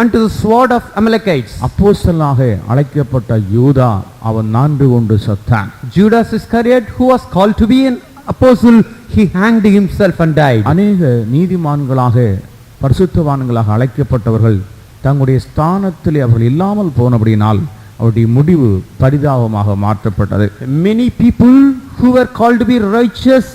unto the sword of Amalekites. அப்போஸ்தலனாக அழைக்கப்பட்ட யூதா அவன் நான்கு கொண்டு செத்தான். Judas Iscariot, who was called to be an apostle, he hanged himself and died. அநேக நீதிமான்களாக பரிசுத்தவான்களாக அழைக்கப்பட்டவர்கள் தங்களுடைய ஸ்தானத்திலே அவர்கள் இல்லாமல் போனபடியினால் அவருடைய முடிவு பரிதாபமாக மாற்றப்பட்டது. Many people who were called to be righteous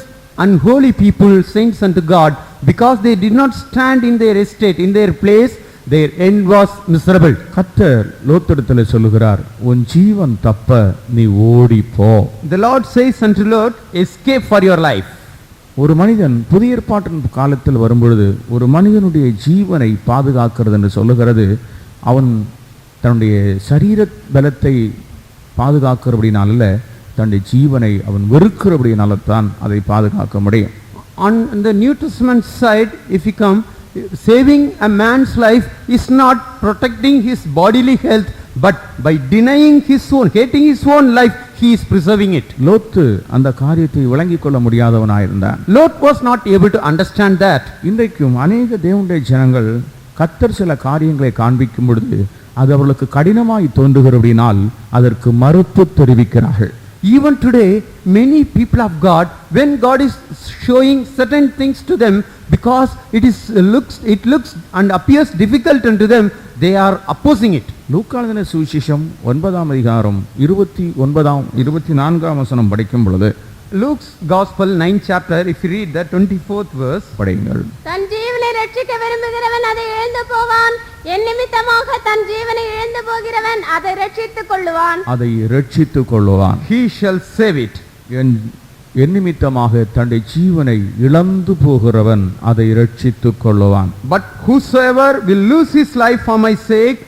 and holy people, saints unto God, because they did not stand in their estate, in their place, their end was miserable. கர்த்தர் லோத்திடத்தில் சொல்லுகிறார், உன் ஜீவன் தப்ப நீ ஓடி போ. The Lord says unto Lot, escape for your life. ஒரு மனிதன் புதிய ஏற்பாட்டின் காலத்தில் வரும்பொழுது ஒரு மனிதனுடைய ஜீவனை பாதுகாக்கிறது என்று சொல்லுகிறது, அவன் தன்னுடைய சரீர பலத்தை பாதுகாக்கிறபடினால அல்ல, தன்னுடைய ஜீவனை அவன் வெறுக்கிறபடினால தான் அதை பாதுகாக்க முடியும். On the New Testament side, if you come, saving a man's life is not protecting his bodily health, but by denying his own, hating his own life, he is preserving it. லோத்து அந்த காரியத்தை விளங்கிக் கொள்ள முடியாதவனாயிருந்தான். Lot was not able to understand that. இன்றைக்கும் அநேக தேவனுடைய ஜனங்கள் கர்த்தர் சில காரியங்களை காண்பிக்கும் பொழுது அது அவர்களுக்கு கடினமாய் தோன்றுகிறபடினால் அதற்கு மறுப்பு தெரிவிக்கிறார்கள். Even today, many people of God, when God is showing certain things to them, because it looks and appears difficult unto them, they are opposing it. லூக்கா எழுதின சுவிசேஷம் 9ஆம் அதிகாரம் 24ஆம் வசனம் படிக்கும் பொழுது, Luke's Gospel 9th chapter, if you read the 24th verse, படிங்கள். தன் ஜீவனை ரட்சிக்க விரும்புகிறவன் அதை இழந்து போவான், என் நிமித்தமாக தன் ஜீவனை இழந்து போகிறவன் அதை ரட்சித்துக் கொள்ளுவான். அதை ரட்சித்துக் கொள்ளுவான். he shall save it. என் நிமித்தமாக தன்னுடைய ஜீவனை இழந்து போகிறவன் அதை ரட்சித்துக் கொள்ளுவான். But whosoever will lose his life for my sake,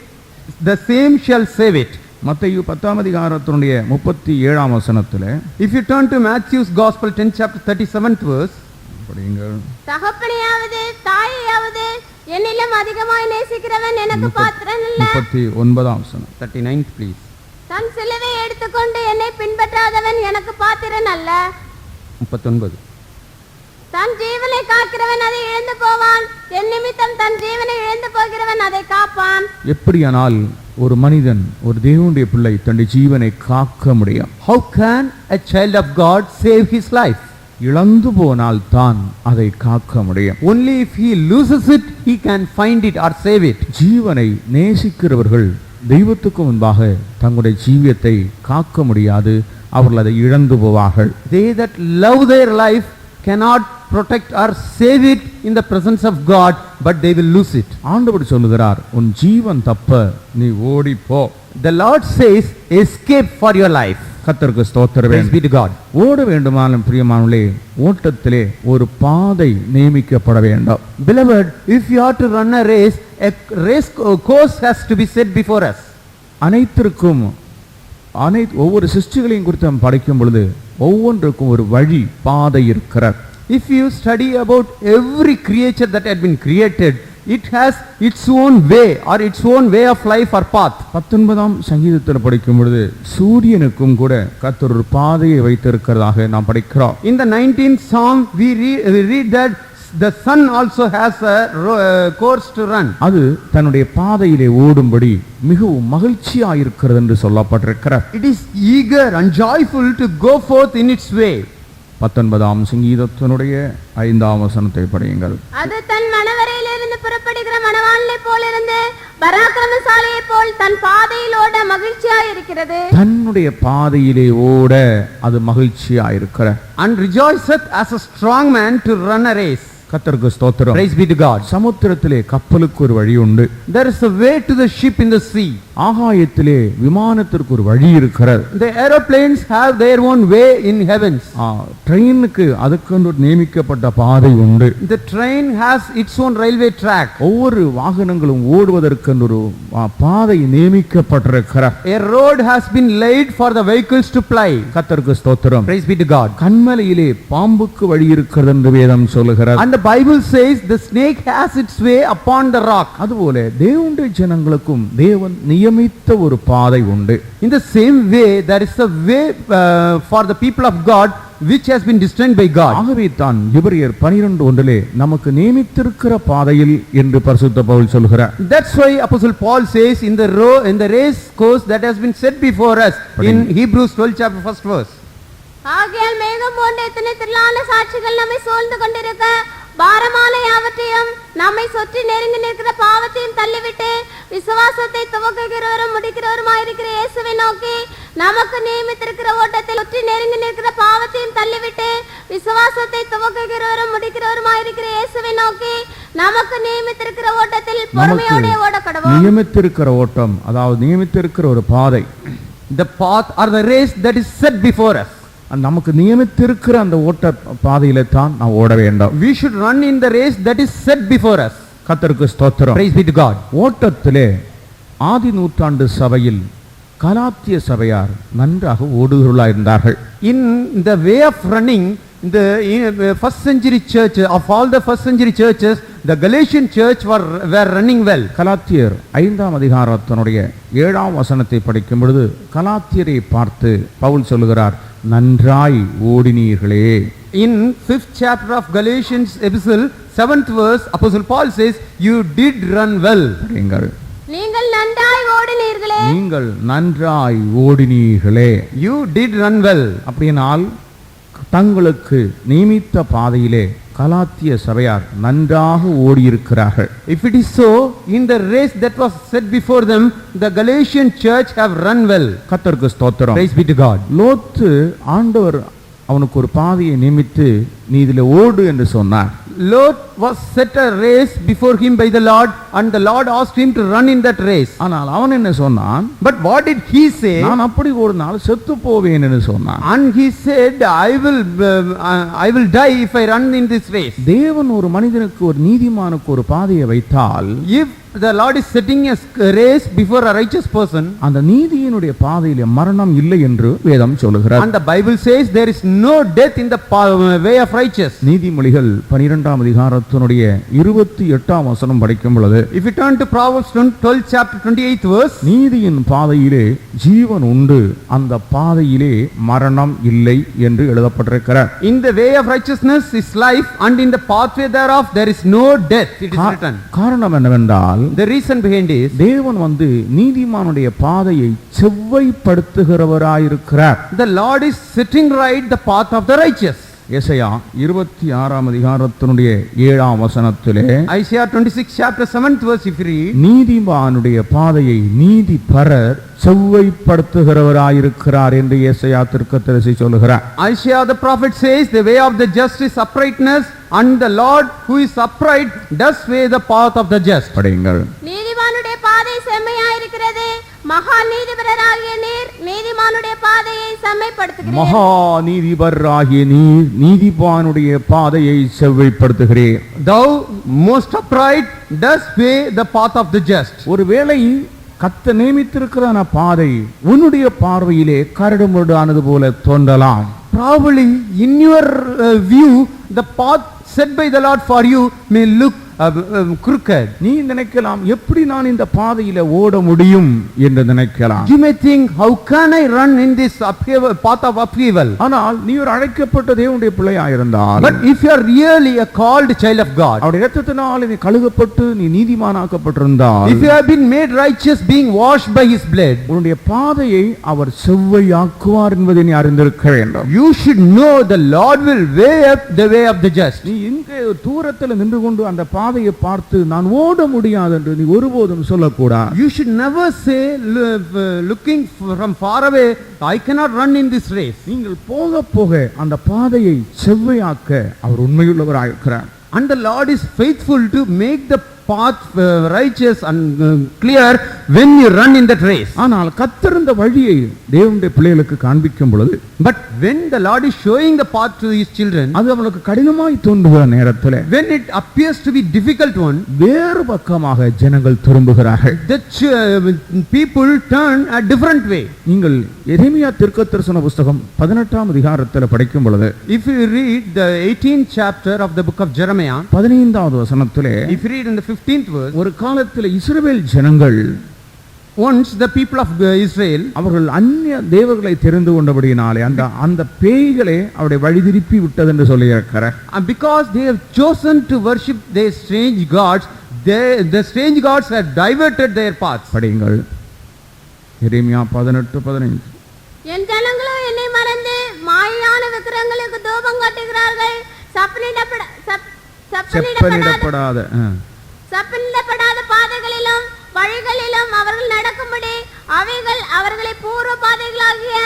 the same shall save it. மத்தேயு 10ஆம் அதிகாரத்தினுடைய 37ஆம் வசனத்திலே, if you turn to Matthew's Gospel 10th chapter 37th verse, படிங்கள். தகப்பனையாவது தாயையாவது என்னிலும் அதிகமாய் நேசிக்கிறவன் எனக்கு பாத்திரன் அல்ல. 39ஆம் வசனம். 39th please. தன் சிலுவையை எடுத்துக்கொண்டு என்னை பின்பற்றாதவன் எனக்கு பாத்திரன் அல்ல. 39. தன் ஜீவனை காக்கிறவன் அதை இழந்து போவான், என் நிமித்தம் தன் ஜீவனை இழந்து போகிறவன் அதை காப்பான். எப்படியானால் ஒரு மனிதன், ஒரு தேவனுடைய பிள்ளை தன்னுடைய ஜீவனை காக்க முடியும்? How can a child of God save his life? இழந்து போனால் தான் அதை காக்க முடியும். Only if he loses it, he can find it or save it. ஜீவனை நேசிக்கிறவர்கள் தெய்வத்துக்கு முன்பாக தங்களுடைய ஜீவியத்தை காக்க முடியாது, அவர்கள் அதை இழந்து போவார்கள். They that love their life cannot protect or save it in the presence of God, but they will lose it. ஆண்டவர் சொல்லுகிறார், உன் ஜீவன் தப்ப நீ ஓடி போ. The Lord says, escape for your life. கர்த்தருக்கு ஸ்தோத்திரம். Praise be to God. ஓட வேண்டுமானாலும் பிரியமானவர்களே, ஓட்டத்திலே ஒரு பாதை நியமிக்கப்பட வேண்டும். Beloved, if you are to run a race course has to be set before us. அனைத்திற்கும் ஒவ்வொரு சிருஷ்டிகளையும் குறித்து நாம் படிக்கும் பொழுது ஒவ்வொன்றுக்கும் ஒரு வழி பாதை இருக்கிறது. If you study about every creature that had been created, it has its own way or its own way of life or path. 19ஆம் சங்கீதத்தில் படிக்கும் பொழுது சூரியனுக்கும் கூட கர்த்தர் ஒரு பாதையை வைத்திருக்கிறதாக நாம் படிக்கிறோம். In the 19th Psalm we read that the sun also has a course to run. அது தன்னுடைய பாதையிலே ஓடும்படி மிகவும் மகிழ்ச்சியாக இருக்கிறது என்று சொல்லப்பட்டிருக்கிறது. It is eager and joyful to go forth in its way. 19ஆம் சங்கீதத்தினுடைய 5ஆம் வசனத்தை படியுங்கள். அது தன் மணவரையிலிருந்து புறப்படுகிற மணவாளனை போலிருந்து பராக்கிரமசாலியை போல் தன் பாதையில் ஓட மகிழ்ச்சியாய் இருக்கிறது. தன்னுடைய பாதையிலே ஓட அது மகிழ்ச்சியாக இருக்கிறது. And rejoiceth as a strong man to run a race. கர்த்தருக்கு ஸ்தோத்திரம். Praise be to God. சமுத்திரத்திலே கப்பலுக்கு ஒரு வழி உண்டு. There is a way to the ship in the sea. ஆகாயத்திலே விமானத்திற்கு ஒரு வழி இருக்கிறது. The aeroplanes have their own way in heavens. ட்ரெயினுக்கு அதுக்கென்று நியமிக்கப்பட்ட பாதை உண்டு. The train has its own railway track. ஒவ்வொரு வாகனங்களும் ஓடுவதற்கென்று ஒரு பாதை நியமிக்கப்பட்டிருக்கிறது. A road has been laid for the vehicles to ply. கர்த்தருக்கு ஸ்தோத்திரம். Praise be to God. கன்மலையிலே பாம்புக்கு வழி இருக்கிறது என்று வேதம் சொல்லுகிறது. And the Bible says the snake has its way upon the rock. அதுபோல தேவனுடைய ஜனங்களுக்கும் தேவன் நியமித்த ஒரு பாதை உண்டு. In the same way, there is a way for the people of God which has been destined by God. ஆகவே தான் எபிரேயர் 12:1 நமக்கு நியமித்திருக்கிற பாதையில் என்று பரிசுத்த பவுல் சொல்கிறார். That's why Apostle Paul says in the race course that has been set before us in Hebrews 12 chapter 1st verse. ஆகையால் மேகம் போன்ற எத்தனை திரளான சாட்சிகள் நம்மை சூழ்ந்து கொண்டிருக்க பாரமான யாவற்றையும் நம்மை சுற்றி நெருங்கி நிற்கிற பாவத்தையும் தள்ளிவிட்டு விசுவாசத்தை துவக்குகிறவரும் முடிக்கிறவருமாயிருக்கிற இயேசுவை நோக்கி நமக்கு நியமித்திருக்கிற ஓட்டத்தில் சுற்றி நெருங்கி நிற்கிற பாவத்தையும் தள்ளிவிட்டு விசுவாசத்தை துவக்குகிறவரும் முடிக்கிறவருமாயிருக்கிற இயேசுவை நோக்கி நமக்கு நியமித்திருக்கிற ஓட்டத்தில் பொறுமையோட ஓடக்கடவோம். நியமித்திருக்கிற ஓட்டம், அதாவது நியமித்திருக்கிற ஒரு பாதை, The path or the race that is set before us. நமக்கு நியமித்திருக்கிற அந்த ஓட்ட பாதையில தான் நாம் ஓட வேண்டும். We should run in the race that is set before us. கர்த்தருக்கு ஸ்தோத்திரம். Praise be to God. ஓட்டத்திலே ஆதி நூற்றாண்டு சபையில் கலாத்திய சபையார் நன்றாக ஓடுகிறவர்களாக இருந்தார்கள். In the way of running, the first century church, of all the first century churches, the Galatian church were running well. கலாத்தியர் 5ஆம் அதிகாரத்தினுடைய 7ஆம் வசனத்தை படிக்கும் பொழுது கலாத்தியரை பார்த்து பவுல் சொல்லுகிறார், நன்றாய் ஓடினீர்களே. In 5th chapter of Galatians epistle, 7th verse, Apostle Paul says, you did run well. நீங்கள் நன்றாய் ஓடினீர்களே. நீங்கள் நன்றாய் ஓடினீர்களே. You did run well. அப்படினால் தங்களுக்கு நியமித்த பாதையிலே கலாத்திய சபையார் நன்றாக ஓடியிருக்கிறார்கள். If it is so, in the race that was set before them, the Galatian church have run well. கர்த்தருக்கு ஸ்தோத்திரம். Praise be to God. லோத்து ஆண்டவர் அவனுக்கு ஒரு பாதையை நியமித்து நீ இதிலே ஓடு என்று சொன்னார். Lot was set a race before him by the Lord, and the Lord asked him to run in that race. ஆனால் அவன் என்ன சொன்னான்? But what did he say? நான் அப்படி ஓடினால் செத்து போவேன் என்று சொன்னான். And he said, I will die if I run in this race. தேவன் ஒரு மனிதனுக்கு, ஒரு நீதிமானுக்கு ஒரு பாதையை வைத்தால், if the Lord is setting a race before a righteous person, அந்த நீதியினுடைய பாதையிலே மரணம் இல்லை என்று வேதம் சொல்லுகிறது. and the Bible says there is no death in the way of righteous. நீதிமொழிகள் 12ஆம் அதிகாரத்தினுடைய 28ஆம் வசனம் படிக்கும் பொழுது, if you turn to Proverbs 12 chapter 28th verse, நீதியின் பாதையிலே ஜீவன் உண்டு, அந்த பாதையிலே மரணம் இல்லை என்று எழுதப்பட்டிருக்கிறது. in the way of righteousness is life, and in the pathway thereof there is no death, it is written. காரணம் என்னவென்றால், the reason behind is, தேவன் நீதிமானுடைய பாதையை செவ்வைப்படுத்துகிறவராயிருக்கிறார். the Lord is setting right the path of the righteous. Isaiah 26ஆம் அதிகாரத்தினுடைய 7ஆம் வசனத்திலே, Isaiah 26 chapter 7th verse, if you read, நீதிமானுடைய பாதையை நீதிபரர் செவ்வைப்படுத்துகிறவராயிருக்கிறார் என்று எசையா தீர்க்கதரிசி சொல்லுகிறார். Isaiah the prophet says, the way of the just is uprightness, and the Lord who is upright does weigh the path of the just. படியுங்கள். நீதிமானுடைய பாதை செம்மையாயிருக்கிறது, மகா நீதிபரராகிய நீர் நீதிமானுடைய பாதையை செம்மைப்படுத்துகிறீர். மகா நீதிபரராகிய நீர் நீதிமானுடைய பாதையை செவ்வைப்படுத்துகிறீர். Thou most upright does weigh the path of the just. ஒருவேளை கத்த நியமித்திருக்கிற பாதை உன்னுடைய பார்வையிலே கரடுமுரடானது போல தோன்றலாம். Probably in your view, the path set by the Lord for you may look crooked. நீ நினைக்கலாம், எப்படி நான் இந்த பாதையில ஓட முடியும் என்று நினைக்கலாம். You may think, how can I run in this path of upheaval? ஆனால் நீ ஒரு அழைக்கப்பட்ட தேவனுடைய பிள்ளையாயிருந்தால், but if you are really a called child of God, அவருடைய இரத்தத்தினால் நீ கழுகப்பட்டு நீ நீதிமானாக்கப்பட்டிருந்தால், if you have been made righteous being washed by his blood, உன்னுடைய பாதையை அவர் செவ்வையாக்குவார் என்பதை நீ அறிந்திருக்க வேண்டும். you should know the Lord will weigh up the way of the just. நீ இங்கே தூரத்தில் நின்று கொண்டு அந்த பாதையை பார்த்து நான் ஓட முடியாது என்று நீ ஒருபோதும் சொல்லக்கூடாது. You should never say, looking from far away, I cannot run in this race. நீங்கள் போக போக அந்த பாதையை செவ்வையாக்க அவர் உண்மையுள்ளவராயிருக்கிறார். And the Lord is faithful to make the path righteous and clear when you run in that race. ஆனால் கர்த்தர் இந்த வழியை தேவனுடைய பிள்ளைகளுக்கு காண்பிக்கும் பொழுது, but when the Lord is showing the path to his children, அது அவனுக்கு கடினமாய் தோன்றுகிற நேரத்தில், when it appears to be difficult one, வேறு பக்கமாக ஜனங்கள் திரும்புகிறார்கள். the people turn a different way. நீங்கள் எரேமியா தீர்க்கதரிசன புத்தகம் 18ஆம் அதிகாரத்தில் படிக்கும் பொழுது, if you read the 18th chapter of the book of Jeremiah, 15வது வசனத்திலே, if you read in the 15th verse, ஒரு காலத்தில் இஸ்ரவேல் ஜனங்கள் Once the people of Israel, அவர்கள் அந்நிய தேவர்களை தெரிந்து கொண்டபடியினாலே அந்த பேய்களே அவருடைய வழிதிருப்பி விட்டது என்று சொல்லியிருக்கிறார். and because they have chosen to worship their strange gods, the strange gods have diverted their paths. படியுங்கள் எரேமியா 18:15. என் ஜனங்களோ என்னை மறந்து மாயான விக்கிரகங்களுக்கு தூபம் காட்டுகிறார்கள். செப்பனிடப்படாத சப்பனிடப்படாத பாதைகளிலும் வழிகளிலும் அவர்கள் நடக்கும்படி அவைகள் அவர்களை பூர்வ பாதைகளாகிய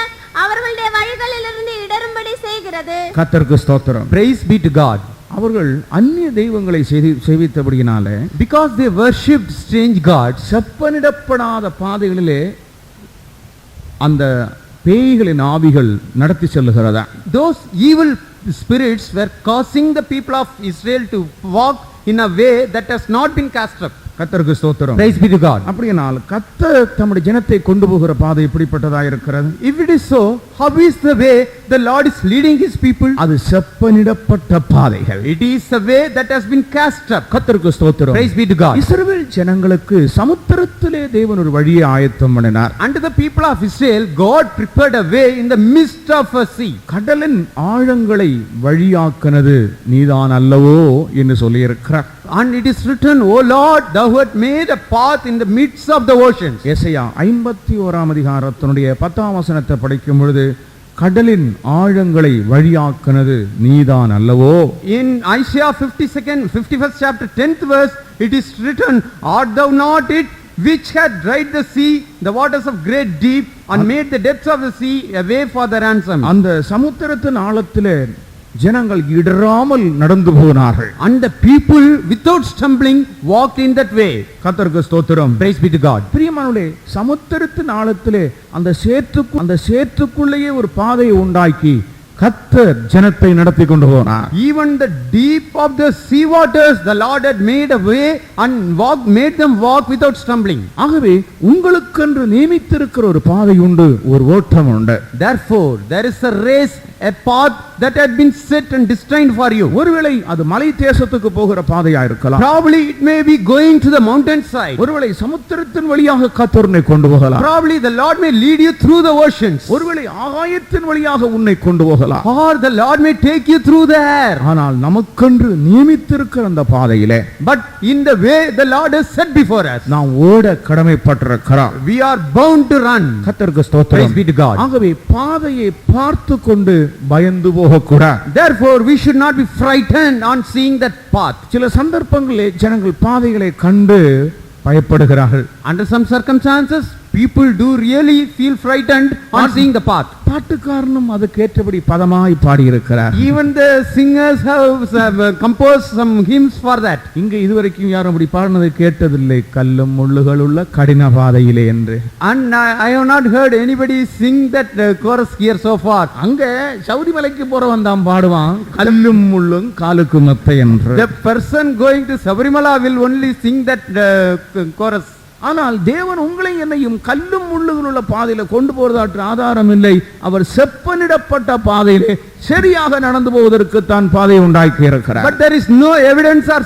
அவர்களுடைய வழிகளிலிருந்து இடரும்படி செய்கிறது. கர்த்தருக்கு ஸ்தோத்திரம். Praise be to God. அவர்கள் அந்நிய தெய்வங்களை சேவித்தபடியினாலே, because they worshipped strange gods, செப்பனிடப்படாத பாதைகளிலே அந்த பேய்களின் ஆவிகள் நடத்தி செல்லுகிறதா. those evil spirits were causing the people of Israel to walk in a way that has not been cast up. கர்த்தருக்கு ஸ்தோத்திரம். Praise be to God. அப்படியானால் கர்த்தர் தம்முடைய ஜனத்தை கொண்டு போகிற பாதை எப்படிப்பட்டதா இருக்கிறது? If it is so, how is the way the Lord is leading his people? அது செப்பனிடப்பட்ட பாதைகள். It is a way that has been cast up. கர்த்தருக்கு ஸ்தோத்திரம். Praise be to God. இஸ்ரவேல் ஜனங்களுக்கு சமுத்திரத்திலே தேவன் ஒரு வழியை ஆயத்தம் பண்ணினார். Unto the people of Israel, God prepared a way in the midst of a sea. கடலின் ஆழங்களை வழியாக்கினது நீதான் அல்லவோ என்று சொல்லியிருக்கிறார். And it is written, O Lord, thou hast made a path in the midst of the oceans. Isaiah 51 அதிகாரத்தினுடைய 10ஆம் வசனத்தை படிக்கும் பொழுது கடலின் ஆழங்களை வழியாக்கினது நீதான் அல்லவோ. In Isaiah 51st chapter 10th verse, it is written, art thou not it which had dried the sea, the waters of great deep, and made the depths of the sea a way for the ransom. அந்த சமுத்திரத்தின் ஆழத்திலே ஜனங்கள் இடராமல் நடந்து போனார்கள். And the people without stumbling walked in that way. கர்த்தருக்கு ஸ்தோத்திரம். Praise be to God. பிரியமானவர்களே, சமுத்திரத்தின் ஆழத்திலே அந்த சேற்றுக்குள்ளேயே ஒரு பாதையை உண்டாக்கி கர்த்தர் ஜனத்தை நடத்தி கொண்டு போனார். Even the deep of the sea waters, the Lord had made a way and made them walk without stumbling. ஆகவே உங்களுக்கென்று நியமித்திருக்கிற ஒரு பாதை உண்டு, ஒரு ஓட்டம் உண்டு. Therefore, there is a race, a path that had been set and destined for you. ஒருவேளை அது மலை தேசத்துக்கு போகிற பாதையா இருக்கலாம். Probably it may be going to the mountain side. ஒருவேளை சமுத்திரத்தின் வழியாக கர்த்தர் உன்னை கொண்டு போகலாம். Probably the Lord may lead you through the oceans. ஒருவேளை ஆகாயத்தின் வழியாக உன்னை கொண்டு போகலாம். Or the Lord may take you through the air. ஆனால் நமக்கென்று நியமித்திருக்கிற அந்த பாதையிலே, but in the way the Lord has set before us, நாம் ஓட கடமைப்பட்டிருக்கிறோம். we are bound to run. கர்த்தருக்கு ஸ்தோத்திரம். Praise be to God. ஆகவே பாதையை பார்த்து கொண்டு பயந்து போகக்கூடாது. Therefore we should not be frightened on seeing that path. சில சந்தர்ப்பங்களில் ஜனங்கள் பாதைகளை கண்டு பயப்படுகிறார்கள். Under some circumstances people do really feel frightened on seeing the path. பாட்டுக்காரனும் அதுக்கு ஏற்றபடி பதமாய் பாடியிருக்கிறார். Even the singers have composed some hymns for that. இங்க இதுவரைக்கும் யாரும் அப்படி பாடினதை கேட்டதில்லை, கல்லும் முள்ளுகள் உள்ள கடின பாதையிலே என்று. And I have not heard anybody sing that chorus here so far. அங்க சபரிமலைக்கு போறவன் தான் பாடுவான், கல்லும் முள்ளும் காலுக்கு மெத்தை என்று. The person going to Sabarimala will only sing that chorus. ஆனால் தேவன் உங்களை என்னையும் கல்லும் முள்ளுகள் உள்ள பாதையில கொண்டு போவதற்கு ஆதாரம் இல்லை. அவர் செப்பனிடப்பட்ட பாதையிலே சரியாக நடந்து போவதற்கு தான் பாதையை உண்டாக்கி இருக்கிறார். But there is no evidence or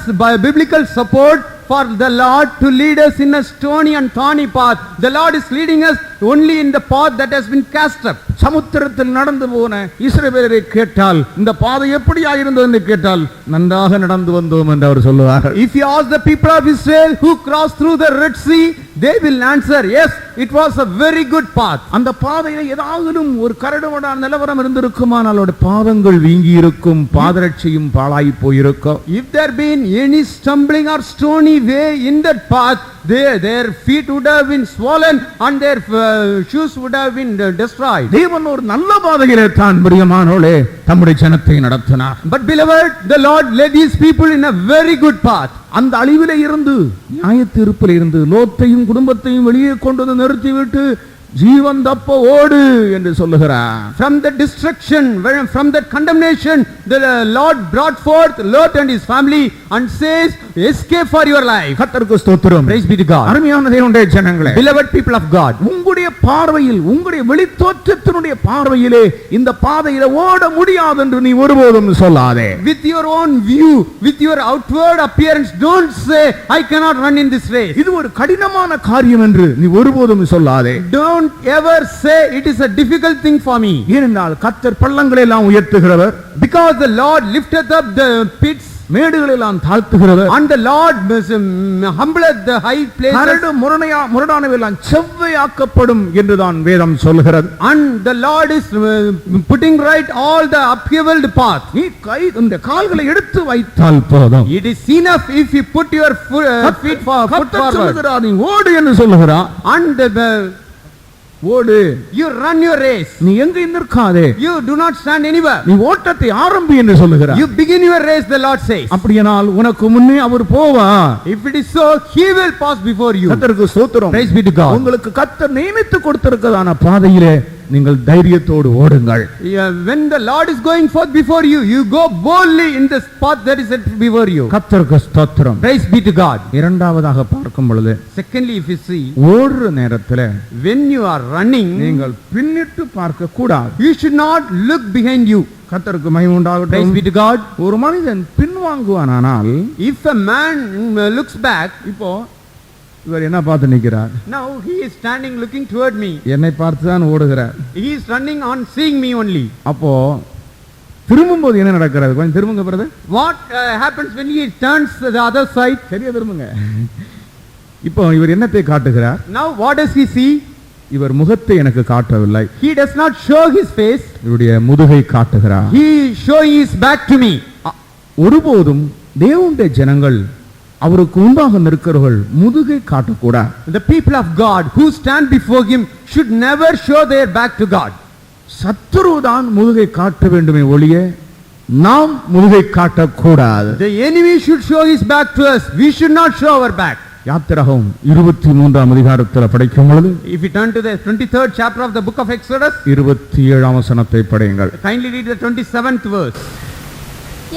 biblical support for the Lord to lead us in a stony and thorny path. The Lord is leading us only in the path that has been cast up. சமுத்திரத்தில் நடந்து போன இஸ்ரவேலரை கேட்டால் இந்த பாதை எப்படியா இருந்தது என்று கேட்டால் நன்றாக நடந்து வந்தோம் என்று அவர் சொல்லுவார். If you ask the people of Israel who crossed through the Red Sea, they will answer, yes, it was a very good path. அந்த பாதையில ஏதாவது ஒரு கரடுமுரடான நிலவரம் இருந்திருக்குமானால் அவருடைய பாதங்கள் வீங்கி இருக்கும், பாதரட்சியும் பாழாய் போயிருக்கும். If there been any stumbling or stony way in that path, their feet would have been swollen and their shoes would have been destroyed. தேவன் ஒரு நல்ல பாதையிலே தான் பிரியமானோளே தம்முடைய ஜனத்தை நடத்தினார். But beloved, the Lord led his people in a very good path. அந்த அழிவிலே இருந்து நியாயத்தீர்ப்பில் இருந்து லோத்தையும் குடும்பத்தையும் வெளியே கொண்டு வந்து நிறுத்திவிட்டு ஜீவன் தப்ப ஓடு என்று சொல்லுகிறார். From the destruction, from that condemnation, the Lord brought forth Lot and his family and says, escape for your life. கர்த்தருக்கு ஸ்தோத்திரம். Praise be to God. அருமையான தேவனுடைய ஜனங்களே, Beloved people of God, உங்களுடைய பார்வையில், உங்களுடைய வெளித்தோற்றத்தினுடைய பார்வையிலே இந்த பாதையில ஓட முடியாது என்று நீ ஒருபோதும் சொல்லாதே. with your own view, with your outward appearance, don't say, I cannot run in this race. இது ஒரு கடினமான காரியம் என்று நீ ஒருபோதும் சொல்லாதே. Don't ever say it is a difficult thing for me. ஏனென்றால் கர்த்தர் பள்ளங்களை எல்லாம் உயர்த்துகிறவர், Because the Lord lifteth up the pits, மேடுகளை எல்லாம் தாழ்த்துகிறவர், and the Lord humbleth the high places, கரடு முரடானவை எல்லாம் செவ்வையாக்கப்படும் என்றுதான் வேதம் சொல்கிறது. and the Lord is putting right all the upheavaled path. நீ இந்த கால்களை எடுத்து வைத்தால் போதும். It is enough if you put your feet foot கர்த்தர் forward, சொல்லுகிறார், நீ ஓடு என்று சொல்லுகிறார். and ஓடு, you run your race. நீ எங்கே நிற்காதே, You do not stand anywhere. நீ ஓட்டத்தை ஆரம்பி என்று சொல்லுகிறார். You begin your race, the Lord says. அப்படியானால் உனக்கு முன்னே அவர் போவார். If it is so, he will pass before you. கர்த்தருக்கு ஸ்தோத்திரம். Praise be to God. உங்களுக்கு கர்த்தர் நியமித்து கொடுத்திருக்கிறதான பாதையிலே நீங்கள் தைரியத்தோடு ஓடுங்கள். When the Lord is going forth before you, you go boldly in this path that is set before you. கர்த்தருக்கு ஸ்தோத்திரம். Praise be to God. இரண்டாவதாக பார்க்கும் பொழுது, Secondly, if you see, ஓடுற நேரத்தில் when you are running, நீங்கள் பின்னிட்டு பார்க்க கூடாது. you should not look behind you. கர்த்தருக்கு மகிமை Praise உண்டாகட்டும். be to God. ஒரு மனிதன் பின்வாங்குவானால், If a man looks back, இப்போ இவர் என்ன பார்த்து நிற்கிறார்? now he is standing looking toward me. என்னை பார்த்து தான் ஓடுகிறார். He is running on seeing me only. அப்போ திரும்பும்போது என்ன நடக்கிறது? கொஞ்சம் திரும்புங்க brother. What happens when he turns to the other side? சரியா திரும்புங்க. இப்போ இவர் என்னத்தை காட்டுகிறார்? Now what does he see? இவர் முகத்தை எனக்கு காட்டவில்லை, He does not show his face. இவருடைய முதுகை காட்டுகிறார். He showing his back to me. ஒருபோதும் தேவனுடைய ஜனங்கள், அவருக்கு முன்பாக நிற்கிறவர்கள் முதுகை காட்டக்கூடாது. The people of God who stand before him should never show their back to God. சத்துருதான் முதுகை காட்ட வேண்டுமே ஒழிய நாம் முதுகை காட்டக்கூடாது. The enemy should show his back to us. We should not show our back. யாத்திராகமம் 23ஆம் அதிகாரத்தில் படிக்கும் பொழுது, If you turn to the 23rd chapter of the book of Exodus, 27ஆம் வசனத்தை படியுங்கள். kindly read the 27th verse.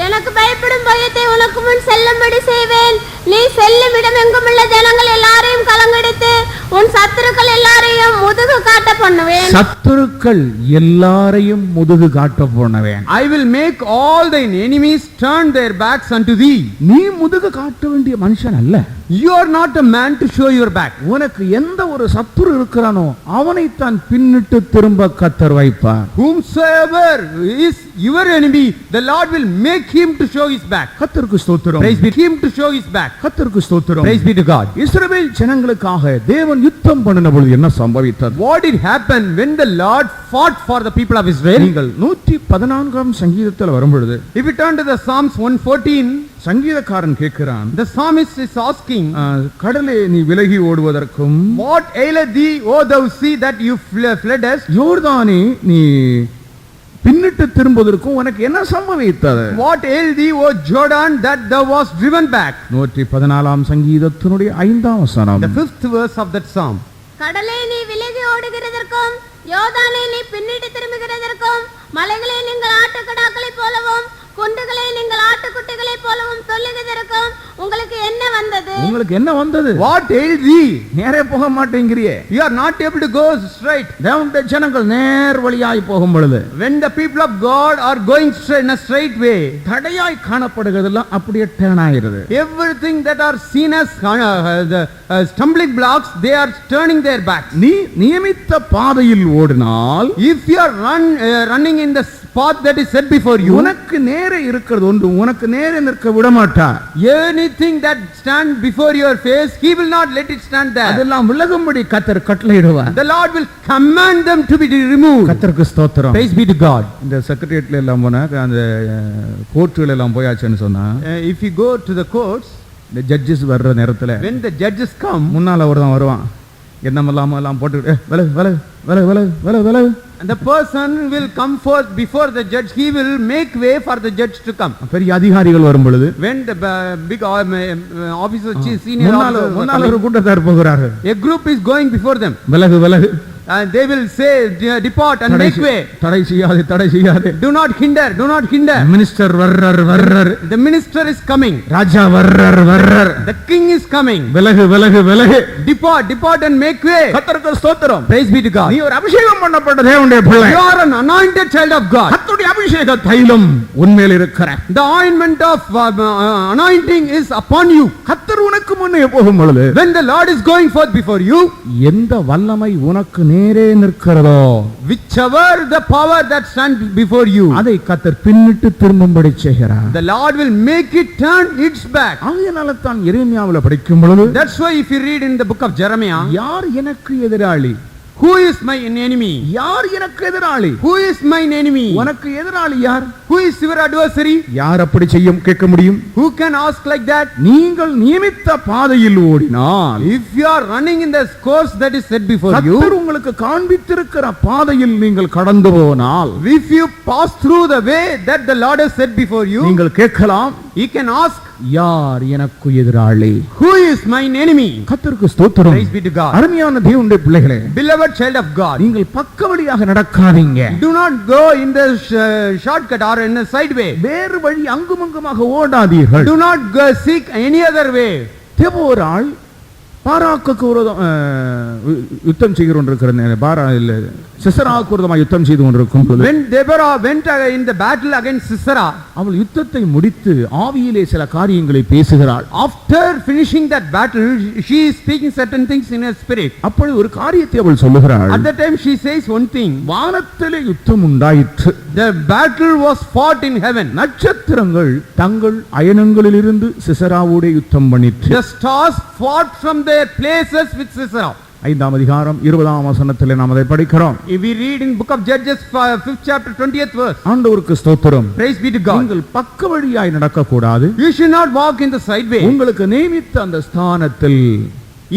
எனக்கு பயப்படும் பயத்தை உனக்கு முன் செல்லும்படி செய்வேன். நீ செல்லும் இடம் எங்குமுள்ள ஜனங்கள் எல்லாரையும் கலங்கடித்து உன் சத்துருக்கள் எல்லாரையும் முதுகு காட்ட பண்ணுவேன். சத்துருக்கள் எல்லாரையும் முதுகு காட்ட போனவேன். I will make all thine enemies turn their backs unto thee. நீ முதுகு காட்ட வேண்டிய மனுஷன் அல்ல. You are not a man to show your back. உனக்கு எந்த ஒரு சத்துரு இருக்கிறானோ அவனைத்தான் பின்னிட்டு திரும்ப கர்த்தர் வைப்பார். Whomsoever is your enemy, the Lord will make him to show his back. கர்த்தருக்கு ஸ்தோத்திரம். Praise be him to show his back. கர்த்தருக்கு ஸ்தோத்திரம். Praise be to God. இஸ்ரவேல் ஜனங்களுக்காக தேவன் யுத்தம் பண்ணின பொழுது என்ன சம்பவித்தது? What did happen when the Lord fought for the people of Israel? நீங்கள் 114ஆம் சங்கீதத்தில் வரும் பொழுது, If you turn to the Psalms 114, சங்கீதக்காரன் கேட்கிறான், the psalmist is asking, கடலே நீ விலகி ஓடுவதற்கும், what aileth thee, O thou sea, that you fleddest? யோர்தானே நீ பின்னிட்டு திரும்புவதற்கும் உனக்கு என்ன சம்பவித்தது? What ailed thee, O Jordan, that thou wast driven back? 114ஆம் சங்கீதத்தினுடைய 5ஆம் வசனம். The 5th verse of that psalm. கடலை நீ விலகி ஓடுகிறதற்கும் யோர்தானை நீ பின்னிட்டு திரும்புகிறதற்கும் மலைகளை நீங்கள் ஆட்டுக்கடாக்களைப் போலவும் குண்டுகளை நீங்கள் ஆட்டுக்குட்டிகளைப் போலவும் சொல்லுகிறதற்கும் உங்களுக்கு என்ன வந்தது? உங்களுக்கு என்ன வந்தது? What ailed thee? நேரே போக மாட்டேங்கிறியே. You are not able to go straight. தேவனுடைய ஜனங்கள் நேர் வழியாய் போகும் பொழுது, When the people of God are going straight in a straight way, தடையாய் காணப்படுகிறதெல்லாம் அப்படியே டேர்ன் ஆயிருது. everything that are seen as the stumbling blocks, they are turning their backs. நீ நியமித்த பாதையில் ஓடினால், If you are running in the path that is set before you, உனக்கு நேரே இருக்கிறது ஒன்று உனக்கு நேரே நிற்க விட மாட்டார். anything that stand before your face, he will not let it stand there. அதெல்லாம் விலகும்படி கர்த்தர் கட்டளையிடுவார். The Lord will command them to be removed. கர்த்தருக்கு ஸ்தோத்திரம். Praise be to God. இந்த செக்ரட்டரியேட்ல எல்லாம் போனா, அந்த கோர்ட்டுல எல்லாம் போயாச்சுன்னு சொன்னா, If you go to the courts, இந்த ஜட்ஜஸ் வர்ற நேரத்துல when the judges come, முன்னால ஒருத்தன் வருவான், என்னமெல்லாம் எல்லாம் போட்டு விலகு விலகு விலகு விலகு விலகு விலகு. and the person will come forth before the judge. He will make way for the judge to come. பெரிய அதிகாரிகள் வரும் பொழுது, When the big officer, senior முன்னால officers are முன்னால ஒரு coming, கூட்டத்தார் போகிறார்கள், a group is going before them. விலகு விலகு And they will say, depart and make way. தடை செய்யாதே Do not hinder, do not hinder. Minister வர்றார் The minister is coming. ராஜா வர்றார் The king is coming. விலகு Depart and make way. கர்த்தருக்கு ஸ்தோத்திரம். Praise be to God. நீ ஒரு அபிஷேகம் பண்ணப்பட்ட தேவனுடைய பிள்ளை. You are an anointed child of God. கர்த்தருடைய அபிஷேக தைலம் உன்மேல் இருக்கிற. The ointment of anointing is upon you. கர்த்தர் உனக்கு முன்னே போகும் பொழுது, When the Lord is going forth before you, எந்த வல்லமை உனக்கு நேரே நிற்கிறதோ, whichever the power that stands before you, அதை கர்த்தர் பின்னிட்டு திரும்பும்படி செய்கிறார். the Lord will make it turn its back. ஆகையால தான் எரேமியாவில படிக்கும் பொழுது, That's why if you read in the book of Jeremiah, யார் எனக்கு எதிராளி, who is my enemy? யார் எனக்கு எதிராளி, Who is mine enemy? உனக்கு எதிராளி யார், Who is your adversary? யார் அப்படி செய்யும் கேட்க முடியும்? Who can ask like that? நீங்கள் நியமித்த பாதையில் ஓடினால், If you are running in the course that is set before you, கர்த்தர் உங்களுக்கு காண்பித்திருக்கிற பாதையில் நீங்கள் கடந்து போனால், if you pass through the way that the Lord has set before you, நீங்கள் கேட்கலாம், you can ask, யார் எனக்கு எதிராளி? who is mine enemy? கர்த்தருக்கு ஸ்தோத்திரம். Praise be to God. அருமையான தேவனுடைய பிள்ளைகளே, Beloved child of God, நீங்கள் பக்க வழியாக நடக்காதீங்க. do not go in the shortcut or in a side way. வேறு வழி அங்குமங்குமாக ஓடாதீர்கள். Do not go seek any other way. தெபோராள் பாராக்குக்கு விரோதம் யுத்தம் செய்து கொண்டிருக்கிற சிசராவுக்கு விரோதமாக யுத்தம் செய்து கொண்டிருக்கும் பொழுது, When Deborah went in the battle against Sisera, அவள் யுத்தத்தை முடித்து ஆவியிலே சில காரியங்களை பேசுகிறாள். after finishing that battle, she is speaking certain things in her spirit. அப்பொழுது ஒரு காரியத்தை அவள் சொல்லுகிறாள். At that time she says one thing, வானத்திலே யுத்தம் உண்டாயிற்று. the battle was fought in heaven. நட்சத்திரங்கள் தங்கள் அயனங்களிலிருந்து சிசராவோடு யுத்தம் பண்ணிற்று. The stars fought from their places with Sisera. 5ஆம் அதிகாரம் 20ஆம் வசனத்திலே நாம் அதை படிக்கிறோம். If we read in book of Judges 5th chapter 20th verse, ஆண்டவருக்கு ஸ்தோத்திரம். praise be to God. நீங்கள் பக்க வழியாய் நடக்க கூடாது. You should not walk in the side way. உங்களுக்கு நியமித்த அந்த ஸ்தானத்தில்,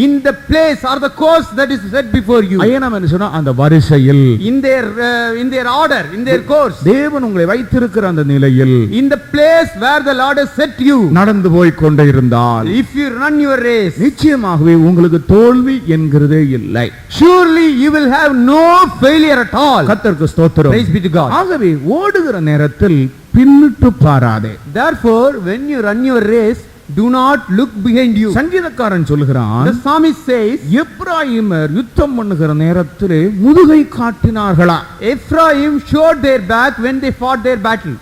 In the place or the course that is set before you, அயனம் என்று சொன்னா அந்த வரிசையில், in their order, in their course, தேவன் உங்களை வைத்திருக்கிற அந்த நிலையில் in the place where the Lord has set you, நடந்து போய் கொண்டே இருந்தால், if you run your race, நிச்சயமாகவே உங்களுக்கு தோல்வி என்கிறதே இல்லை. surely you will have no failure at all. கர்த்தருக்கு ஸ்தோத்திரம். Praise be to God. ஆகவே ஓடுகிற நேரத்தில் பின்னிட்டு பாராதே. Therefore, when you run your race, do not look behind you. சங்கீதக்காரன் சொல்லுகிறான், The psalmist says, எப்ராயிமர் யுத்தம் பண்ணுகிற நேரத்திலே முதுகை காட்டினார்களா? Ephraim showed their back when they fought their battle.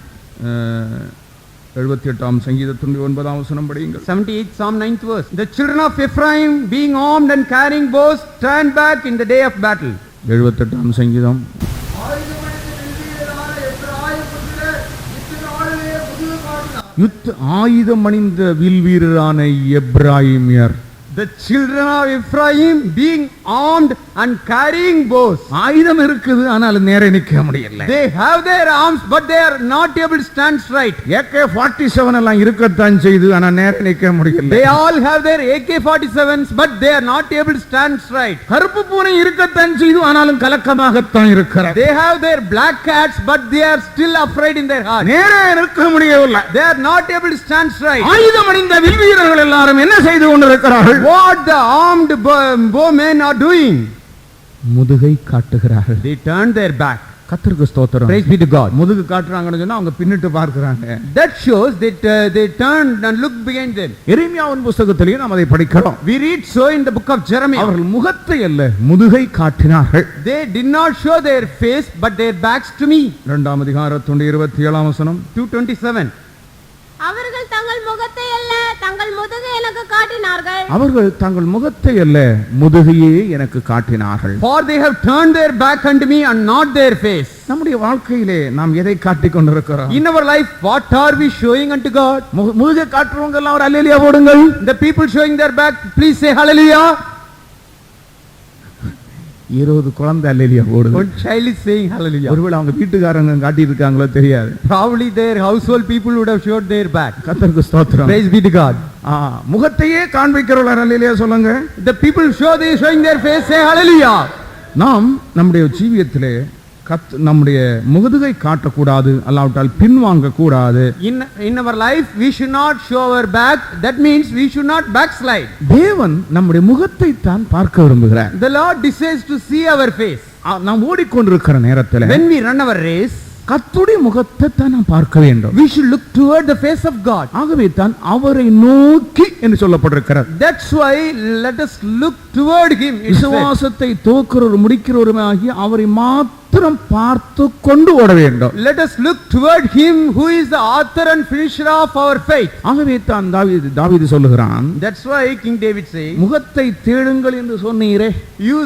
78ஆம் சங்கீதத்தின் 9ஆம் வசனம் படியுங்கள். 78 Psalm 9th verse. The children of Ephraim, being armed and carrying bows, turned back in the day of battle. 78ஆம் சங்கீதம். ஆயுதம் அணிந்த வில் வீரரான எப்ராயிமியர், The children of Ephraim, being armed and carrying bows. ஆயுதம் இருக்குது, ஆனால் நேரே நிக்க முடியல. They have their arms, but they are not able to stand straight. AK-47 எல்லாம் இருக்கத்தான் செய்து, ஆனா நேரே நிக்க முடியல. They all have their AK-47s, but they are not able to stand straight. கருப்பு பூனை இருக்கத்தான் செய்து, ஆனாலும் கலக்கமாகத்தான் இருக்கிறது. They have their black cats, but they are still afraid in their heart. நேரே நிற்க முடியவில்லை. They are not able to stand straight. ஆயுதம் அணிந்த வில் வீரர்கள் எல்லாரும் என்ன செய்து கொண்டிருக்கிறார்கள்? What the armed bowmen are doing? முதுகை காட்டுகிறார்கள். They turn their back. கர்த்தருக்கு ஸ்தோத்திரம். Praise be to God. முதுகு காட்டுறாங்கன்னு சொன்னா அவங்க பின்னிட்டு பார்க்கறாங்க. That shows that they turned and looked behind them. எரேமியாவின் புத்தகத்திலே நாம் அதை படிக்கிறோம். We read so in the book of Jeremiah. அவர்கள் முகத்தை அல்ல முதுகை காட்டினார்கள். They did not show their face but their backs to me. 2ஆம் அதிகாரம் 27ஆம் வசனம். 2:27. அவர்கள் தங்கள் முகத்தை அல்ல தங்கள் முதுகை எனக்கு காட்டினார்கள். அவர்கள் தங்கள் முகத்தை அல்ல முதுகையே எனக்கு காட்டினார்கள். For they have turned their back unto me and not their face. நம்முடைய வாழ்க்கையிலே நாம் எதை காட்டிக் கொண்டிருக்கிறோம்? In our life, what are we showing unto God? முதுகை காட்டுறவங்க எல்லாம் ஒரு அல்லேலூயா போடுங்கள். The people showing their back, please say hallelujah. 20 குழந்தை அல்லேலூயா போடுது. One child is saying hallelujah. ஒருவேளை அவங்க வீட்டுக்காரங்க காட்டி இருக்காங்களோ தெரியாது. Probably their household people would have showed their back. கர்த்தருக்கு ஸ்தோத்திரம். Praise be to God. முகத்தையே காண்பிக்கிறவர்கள் அல்லேலூயா சொல்லுங்க. The people showing their face, say hallelujah. நாம் நம்முடைய ஜீவியத்திலே நம்முடைய முதுகை காட்டக்கூடாது, அல்லாவிட்டால் பின்வாங்க கூடாது. In our life, we should not show our back. That means we should not backslide. தேவன் நம்முடைய முகத்தை தான் பார்க்க விரும்புகிறார். The Lord desires to see our face. நாம் ஓடிக்கொண்டிருக்கிற நேரத்தில் When we run our race, கர்த்தருடைய முகத்தை தான் நாம் பார்க்க வேண்டும். we should look toward the face of God. ஆகவே தான் அவரை நோக்கி என்று சொல்லப்பட்டிருக்கிறது. That's why let us look toward him. விசுவாசத்தை துவக்கிறவர் முடிக்கிறவருமாகிய அவரை மாத்திரம் பார்த்து கொண்டு ஓட வேண்டும். Let us look toward him who is the author and finisher of our faith. ஆகவே தான் தாவீது சொல்லுகிறான், That's why King David says, முகத்தை தேடுங்கள் என்று சொன்னீரே, you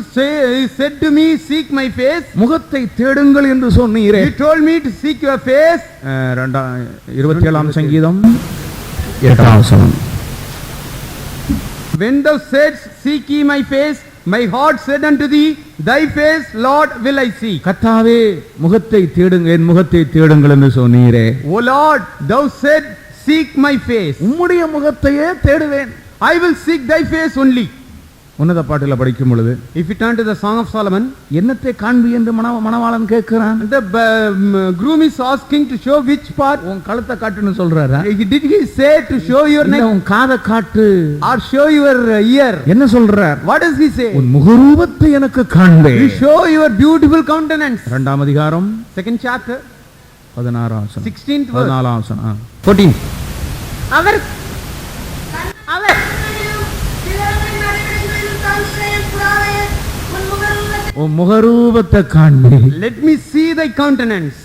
said to me, seek my face. முகத்தை தேடுங்கள் என்று சொன்னீரே. You told me to seek your face. 27ஆம் சங்கீதம் 8ஆம் வசனம். When thou saidst, seek ye my face, my heart said unto thee, thy face, Lord, will I seek. கர்த்தாவே முகத்தை தேடுங்கள், என் முகத்தை தேடுங்கள் என்று சொன்னீரே. O Lord, thou said, seek my face. உம்முடைய முகத்தையே தேடுவேன். I will seek thy face only. உன்னத பாட்டில் படிக்கும் பொழுது, If you turn to the Song of Solomon, என்னத்தை காண்பி என்று மணவாளன் கேட்கிறான். the groom is asking to show which part. உன் கழுத்தை காட்டுன்னு சொல்றாரா? Did he say to show your இல்ல, neck உன் காதை காட்டு or show your ear? என்ன சொல்றார்? What does he say? உன் முகரூபத்தை எனக்கு காண்பே. You show your beautiful countenance. 2ஆம் அதிகாரம் Second chapter, 16ஆம் வசனம். 16th verse. 14ஆம் வசனம். 14. அவர் அவர் உன் முகரூபத்தை காண்பே. Let me see thy countenance.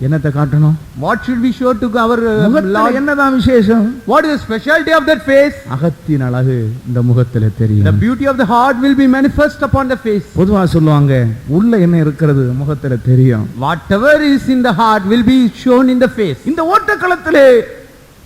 என்னத்தை காட்டணும்? What should we show to our முகத்துல Lord? என்னதான் விசேஷம்? What is the specialty of that face? அகத்தின் அழகு இந்த முகத்துல The தெரியும். beauty of the heart will be manifest upon the face. பொதுவா சொல்லுவாங்க, உள்ள என்ன இருக்கிறது முகத்துல தெரியும். Whatever is in the heart will be shown in the face. இந்த ஓட்டக்களத்திலே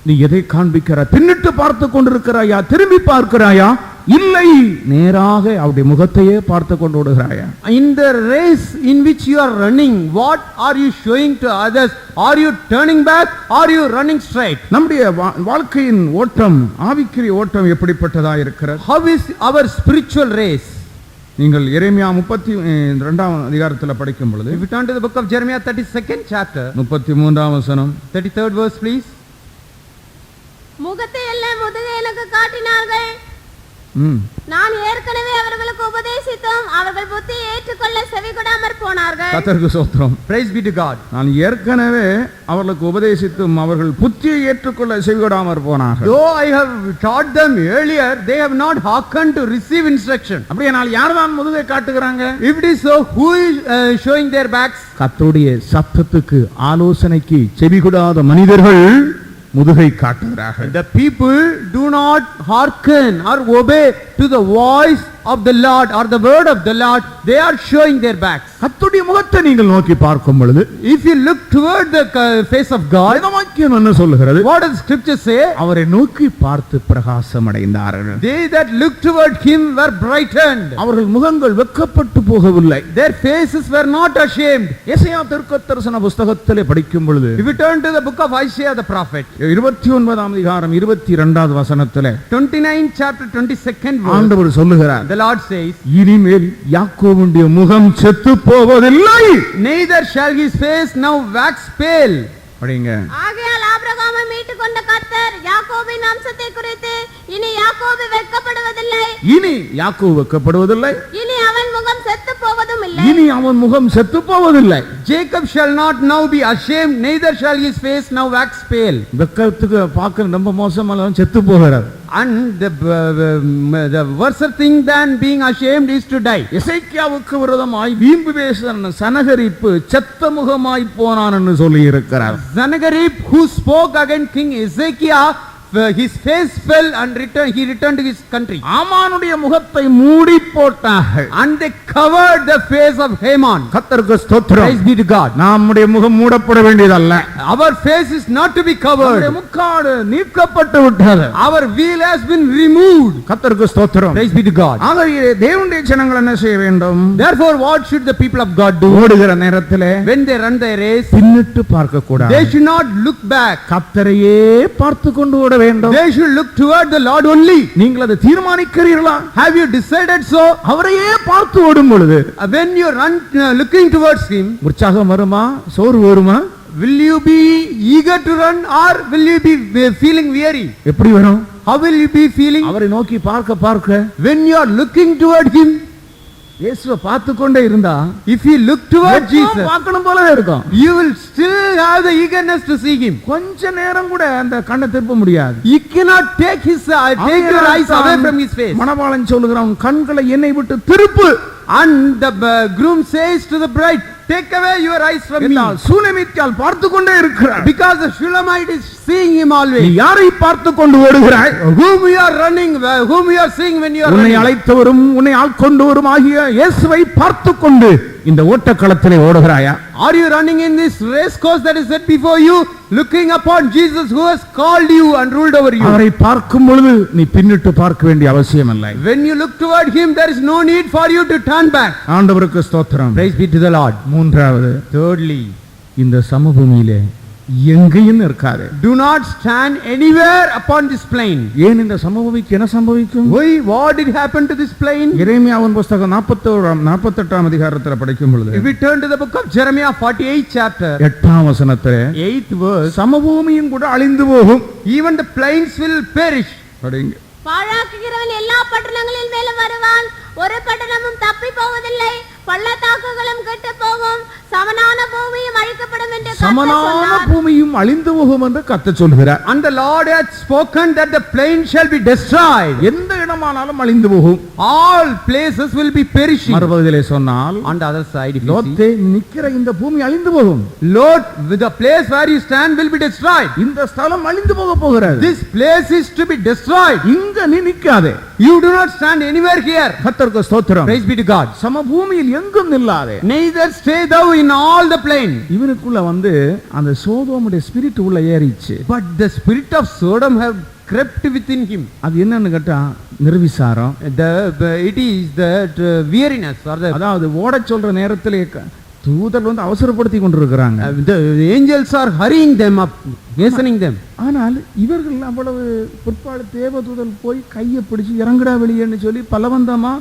நீ எதை காண்பிக்கிற? பின்னிட்டு பார்த்து கொண்டிருக்கிறாயா? திரும்பி பார்க்கிறாயா? இல்லை, நேராக அவருடைய முகத்தையே பார்த்து கொண்டு ஓடுகிறாயா? In the race in which you are running, what are you showing to others? Are you turning back? Are you running straight? நம்முடைய வாழ்க்கையின் ஓட்டம், ஆவிக்குரிய ஓட்டம் எப்படிப்பட்டதா இருக்கிறது? How is our spiritual race? நீங்கள் எரேமியா 32ஆம் அதிகாரத்தில் படிக்கும் பொழுது, If you turn to the book of Jeremiah 32nd chapter, 33ஆம் வசனம், 33rd verse please. முகத்தை எல்லாம் முதுகை எனக்கு காட்டினார்கள். நான் ஏற்கனவே அவர்களுக்கு உபதேசித்தும் அவர்கள் புத்தியை ஏற்றுக்கொள்ள செவிகொடாமற் போனார்கள். கர்த்தருக்கு ஸ்தோத்திரம். Praise be to God. நான் ஏற்கனவே அவர்களுக்கு உபதேசித்தும் அவர்கள் புத்தியை ஏற்றுக்கொள்ள செவிகொடாமற் போனார்கள். Though I have taught them earlier, they have not hearkened to receive instruction. அப்படியே நான் யார் தான் முதுகை காட்டுகிறாங்க? If it is so, who is showing their backs? கர்த்தருடைய சத்தத்துக்கு, ஆலோசனைக்கு செவிகொடாத மனிதர்கள் முதுகை காட்டுகிறார்கள். The people do not hearken or obey to the voice of the Lord or the word of the Lord. They are showing their backs. கர்த்தருடைய முகத்தை நீங்கள் நோக்கி பார்க்கும் பொழுது, If you look toward the face of God, வேதவாக்கியம் என்ன சொல்லுகிறது? what does scripture say? அவரை நோக்கி பார்த்து பிரகாசம் அடைந்தார்கள். They that looked toward him were brightened. அவர்கள் முகங்கள் வெட்கப்பட்டு போகவில்லை. Their faces were not ashamed. எசேயா தீர்க்கதரிசன புத்தகத்திலே படிக்கும் பொழுது, If you turn to the book of Isaiah the prophet, 29ஆம் அதிகாரம் 22வது வசனத்திலே 29 chapter 22nd verse, ஆண்டவர் சொல்லுகிறார், the Lord says, இனிமேல் யாக்கோபுடைய முகம் செத்து போவதில்லை. neither shall his face now wax pale. படிங்க. ஆகையால் ஆபிரகாமை மீட்டுக் கொண்ட கர்த்தர் யாக்கோபின் வம்சத்தை குறித்து இனி யாக்கோபு வெட்கப்படுவதில்லை. இனி யாக்கோபு வெட்கப்படுவதில்லை. இனி அவன் முகம் செத்து போவதும் இல்லை. இனி அவன் முகம் செத்து போவதில்லை. Jacob shall not now be ashamed, neither shall his face now wax pale. வெட்கத்துக்கு பார்க்க ரொம்ப மோசமா செத்து போகிறது. And the worse thing than being ashamed is to die. எசேக்கியாவுக்கு விரோதமாய் வீம்பு பேசின சனகரிப்பு செத்த முகமாய் போனான் என்று சொல்லி இருக்கிறார். Sennacherib, who spoke against King Ezekiah, his face fell and he returned to his country. ஆமானுடைய முகத்தை மூடி போட்டார்கள். And they covered the face of Haman. கர்த்தருக்கு ஸ்தோத்திரம். Praise be to God. நம்முடைய முகம் மூடப்பட வேண்டியதல்ல. Our face is not to be covered. நம்முடைய முக்காடு நீக்கப்பட்டு விட்டது. Our veil has been removed. கர்த்தருக்கு ஸ்தோத்திரம். Praise be to God. ஆகவே தேவனுடைய ஜனங்கள் என்ன செய்ய வேண்டும்? Therefore, what should the people of God do? ஓடுகிற நேரத்திலே When they run their race, பின்னிட்டு பார்க்க கூடாது. they should not look back. கர்த்தரையே பார்த்து கொண்டு ஓட வேண்டும். They should look toward the Lord only. நீங்கள் அதை தீர்மானிக்கிறீர்களா? Have you decided so? அவரையே பார்த்து ஓடும் பொழுது When you run looking towards him, உற்சாகம் வருமா, சோர்வு வருமா? will you be eager to run or will you be feeling weary? எப்படி வரும்? How will you be feeling? அவரை நோக்கி பார்க்க பார்க்க, When you are looking toward him, இயேசுவை பார்த்து கொண்டே இருந்தா if you look toward Jesus, பார்க்கணும் போலவே இருக்கும். you will still have the eagerness to see him. கொஞ்ச நேரம் கூட அந்த கண்ணை திருப்ப முடியாது. You cannot take your eyes away from his face. மணவாளன் சொல்லுகிறான், கண்களை என்னை விட்டு திருப்பு. And the groom says to the bride, take away your eyes from me. சூனமித்தால் பார்த்து கொண்டே இருக்கிறார். Because the Shulamite is seeing him நீ always. யாரை பார்த்து கொண்டு ஓடுகிறாய்? Whom you are running, whom you are seeing when you are உன்னை running. அழைத்தவரும் உன்னை ஆட்கொண்டவரும் ஆகிய இயேசுவை பார்த்து கொண்டு இந்த ஓட்டக்களத்திலே ஓடுகிறாயா? Are you running in this race course that is set before you, looking upon Jesus who has called you and ruled over you? அவரை பார்க்கும் பொழுது நீ பின்னிட்டு பார்க்க வேண்டிய அவசியம் இல்லை. When you look toward him, there is no need for you to turn back. ஆண்டவருக்கு ஸ்தோத்திரம். Praise be to the Lord. மூன்றாவது, Thirdly, இந்த சமபூமியிலே எங்கேயும் இருக்காது. do not stand anywhere upon this plain. ஏன் இந்த சமபூமிக்கு என்ன சம்பவிக்கும்? Why? What did happen to this plain? எரேமியாவின் புத்தகம் 48ஆம் அதிகாரத்தில் படிக்கும் பொழுது, If we turn to the book of Jeremiah 48 chapter, 8ஆம் வசனத்திலே 8th verse, சமபூமியும் கூட அழிந்து போகும். even the plains will perish. படிங்க. பாழாக்குகிறவன் எல்லா பட்டணங்களின் மேலும் வருவான், ஒரு பட்டணமும் தப்பி போவதில்லை, பள்ளத்தாக்குகளும் கெட்டு போகும், சமனான பூமியும் அழிக்கப்படும் என்று கர்த்தர் சமனான சொன்னார். பூமியும் அழிந்து போகும் என்று கர்த்தர் சொல்கிறார். And the Lord hath spoken that the plain shall be destroyed. எந்த இடமானாலும் அழிந்து போகும். All places will be perishing. மறுபகுதியிலே சொன்னால், On the other side, if you see, லோத்தே நிக்கிற இந்த பூமி அழிந்து போகும். Lord, with the place where you stand will be destroyed. இந்த ஸ்தலம் அழிந்து போக போகிறது. This place is to be destroyed. இங்க நீ நிக்காதே. You do not stand anywhere here. கர்த்தருக்கு ஸ்தோத்திரம். Praise be to God. சமபூமியில் எங்கும் நில்லாதே. Neither stay thou in all the plain. இவனுக்குள்ள வந்து அந்த சோதோமுடைய ஸ்பிரிட் உள்ள ஏறிச்சு. But the spirit of Sodom have crept within him. அது என்னன்னு கேட்டா நிர்விசாரம். It is that weariness or the அதாவது ஓடச் சொல்ற நேரத்திலே தூதர் வந்து அவசரப்படுத்தி கொண்டிருக்கிறாங்க. the angels are hurrying them up, hastening them. ஆனால் இவர்கள் அவ்வளவு பிற்பாடு தேவதூதர் போய் கையை பிடிச்சு இறங்குடா வெளியேன்னு சொல்லி பலவந்தமா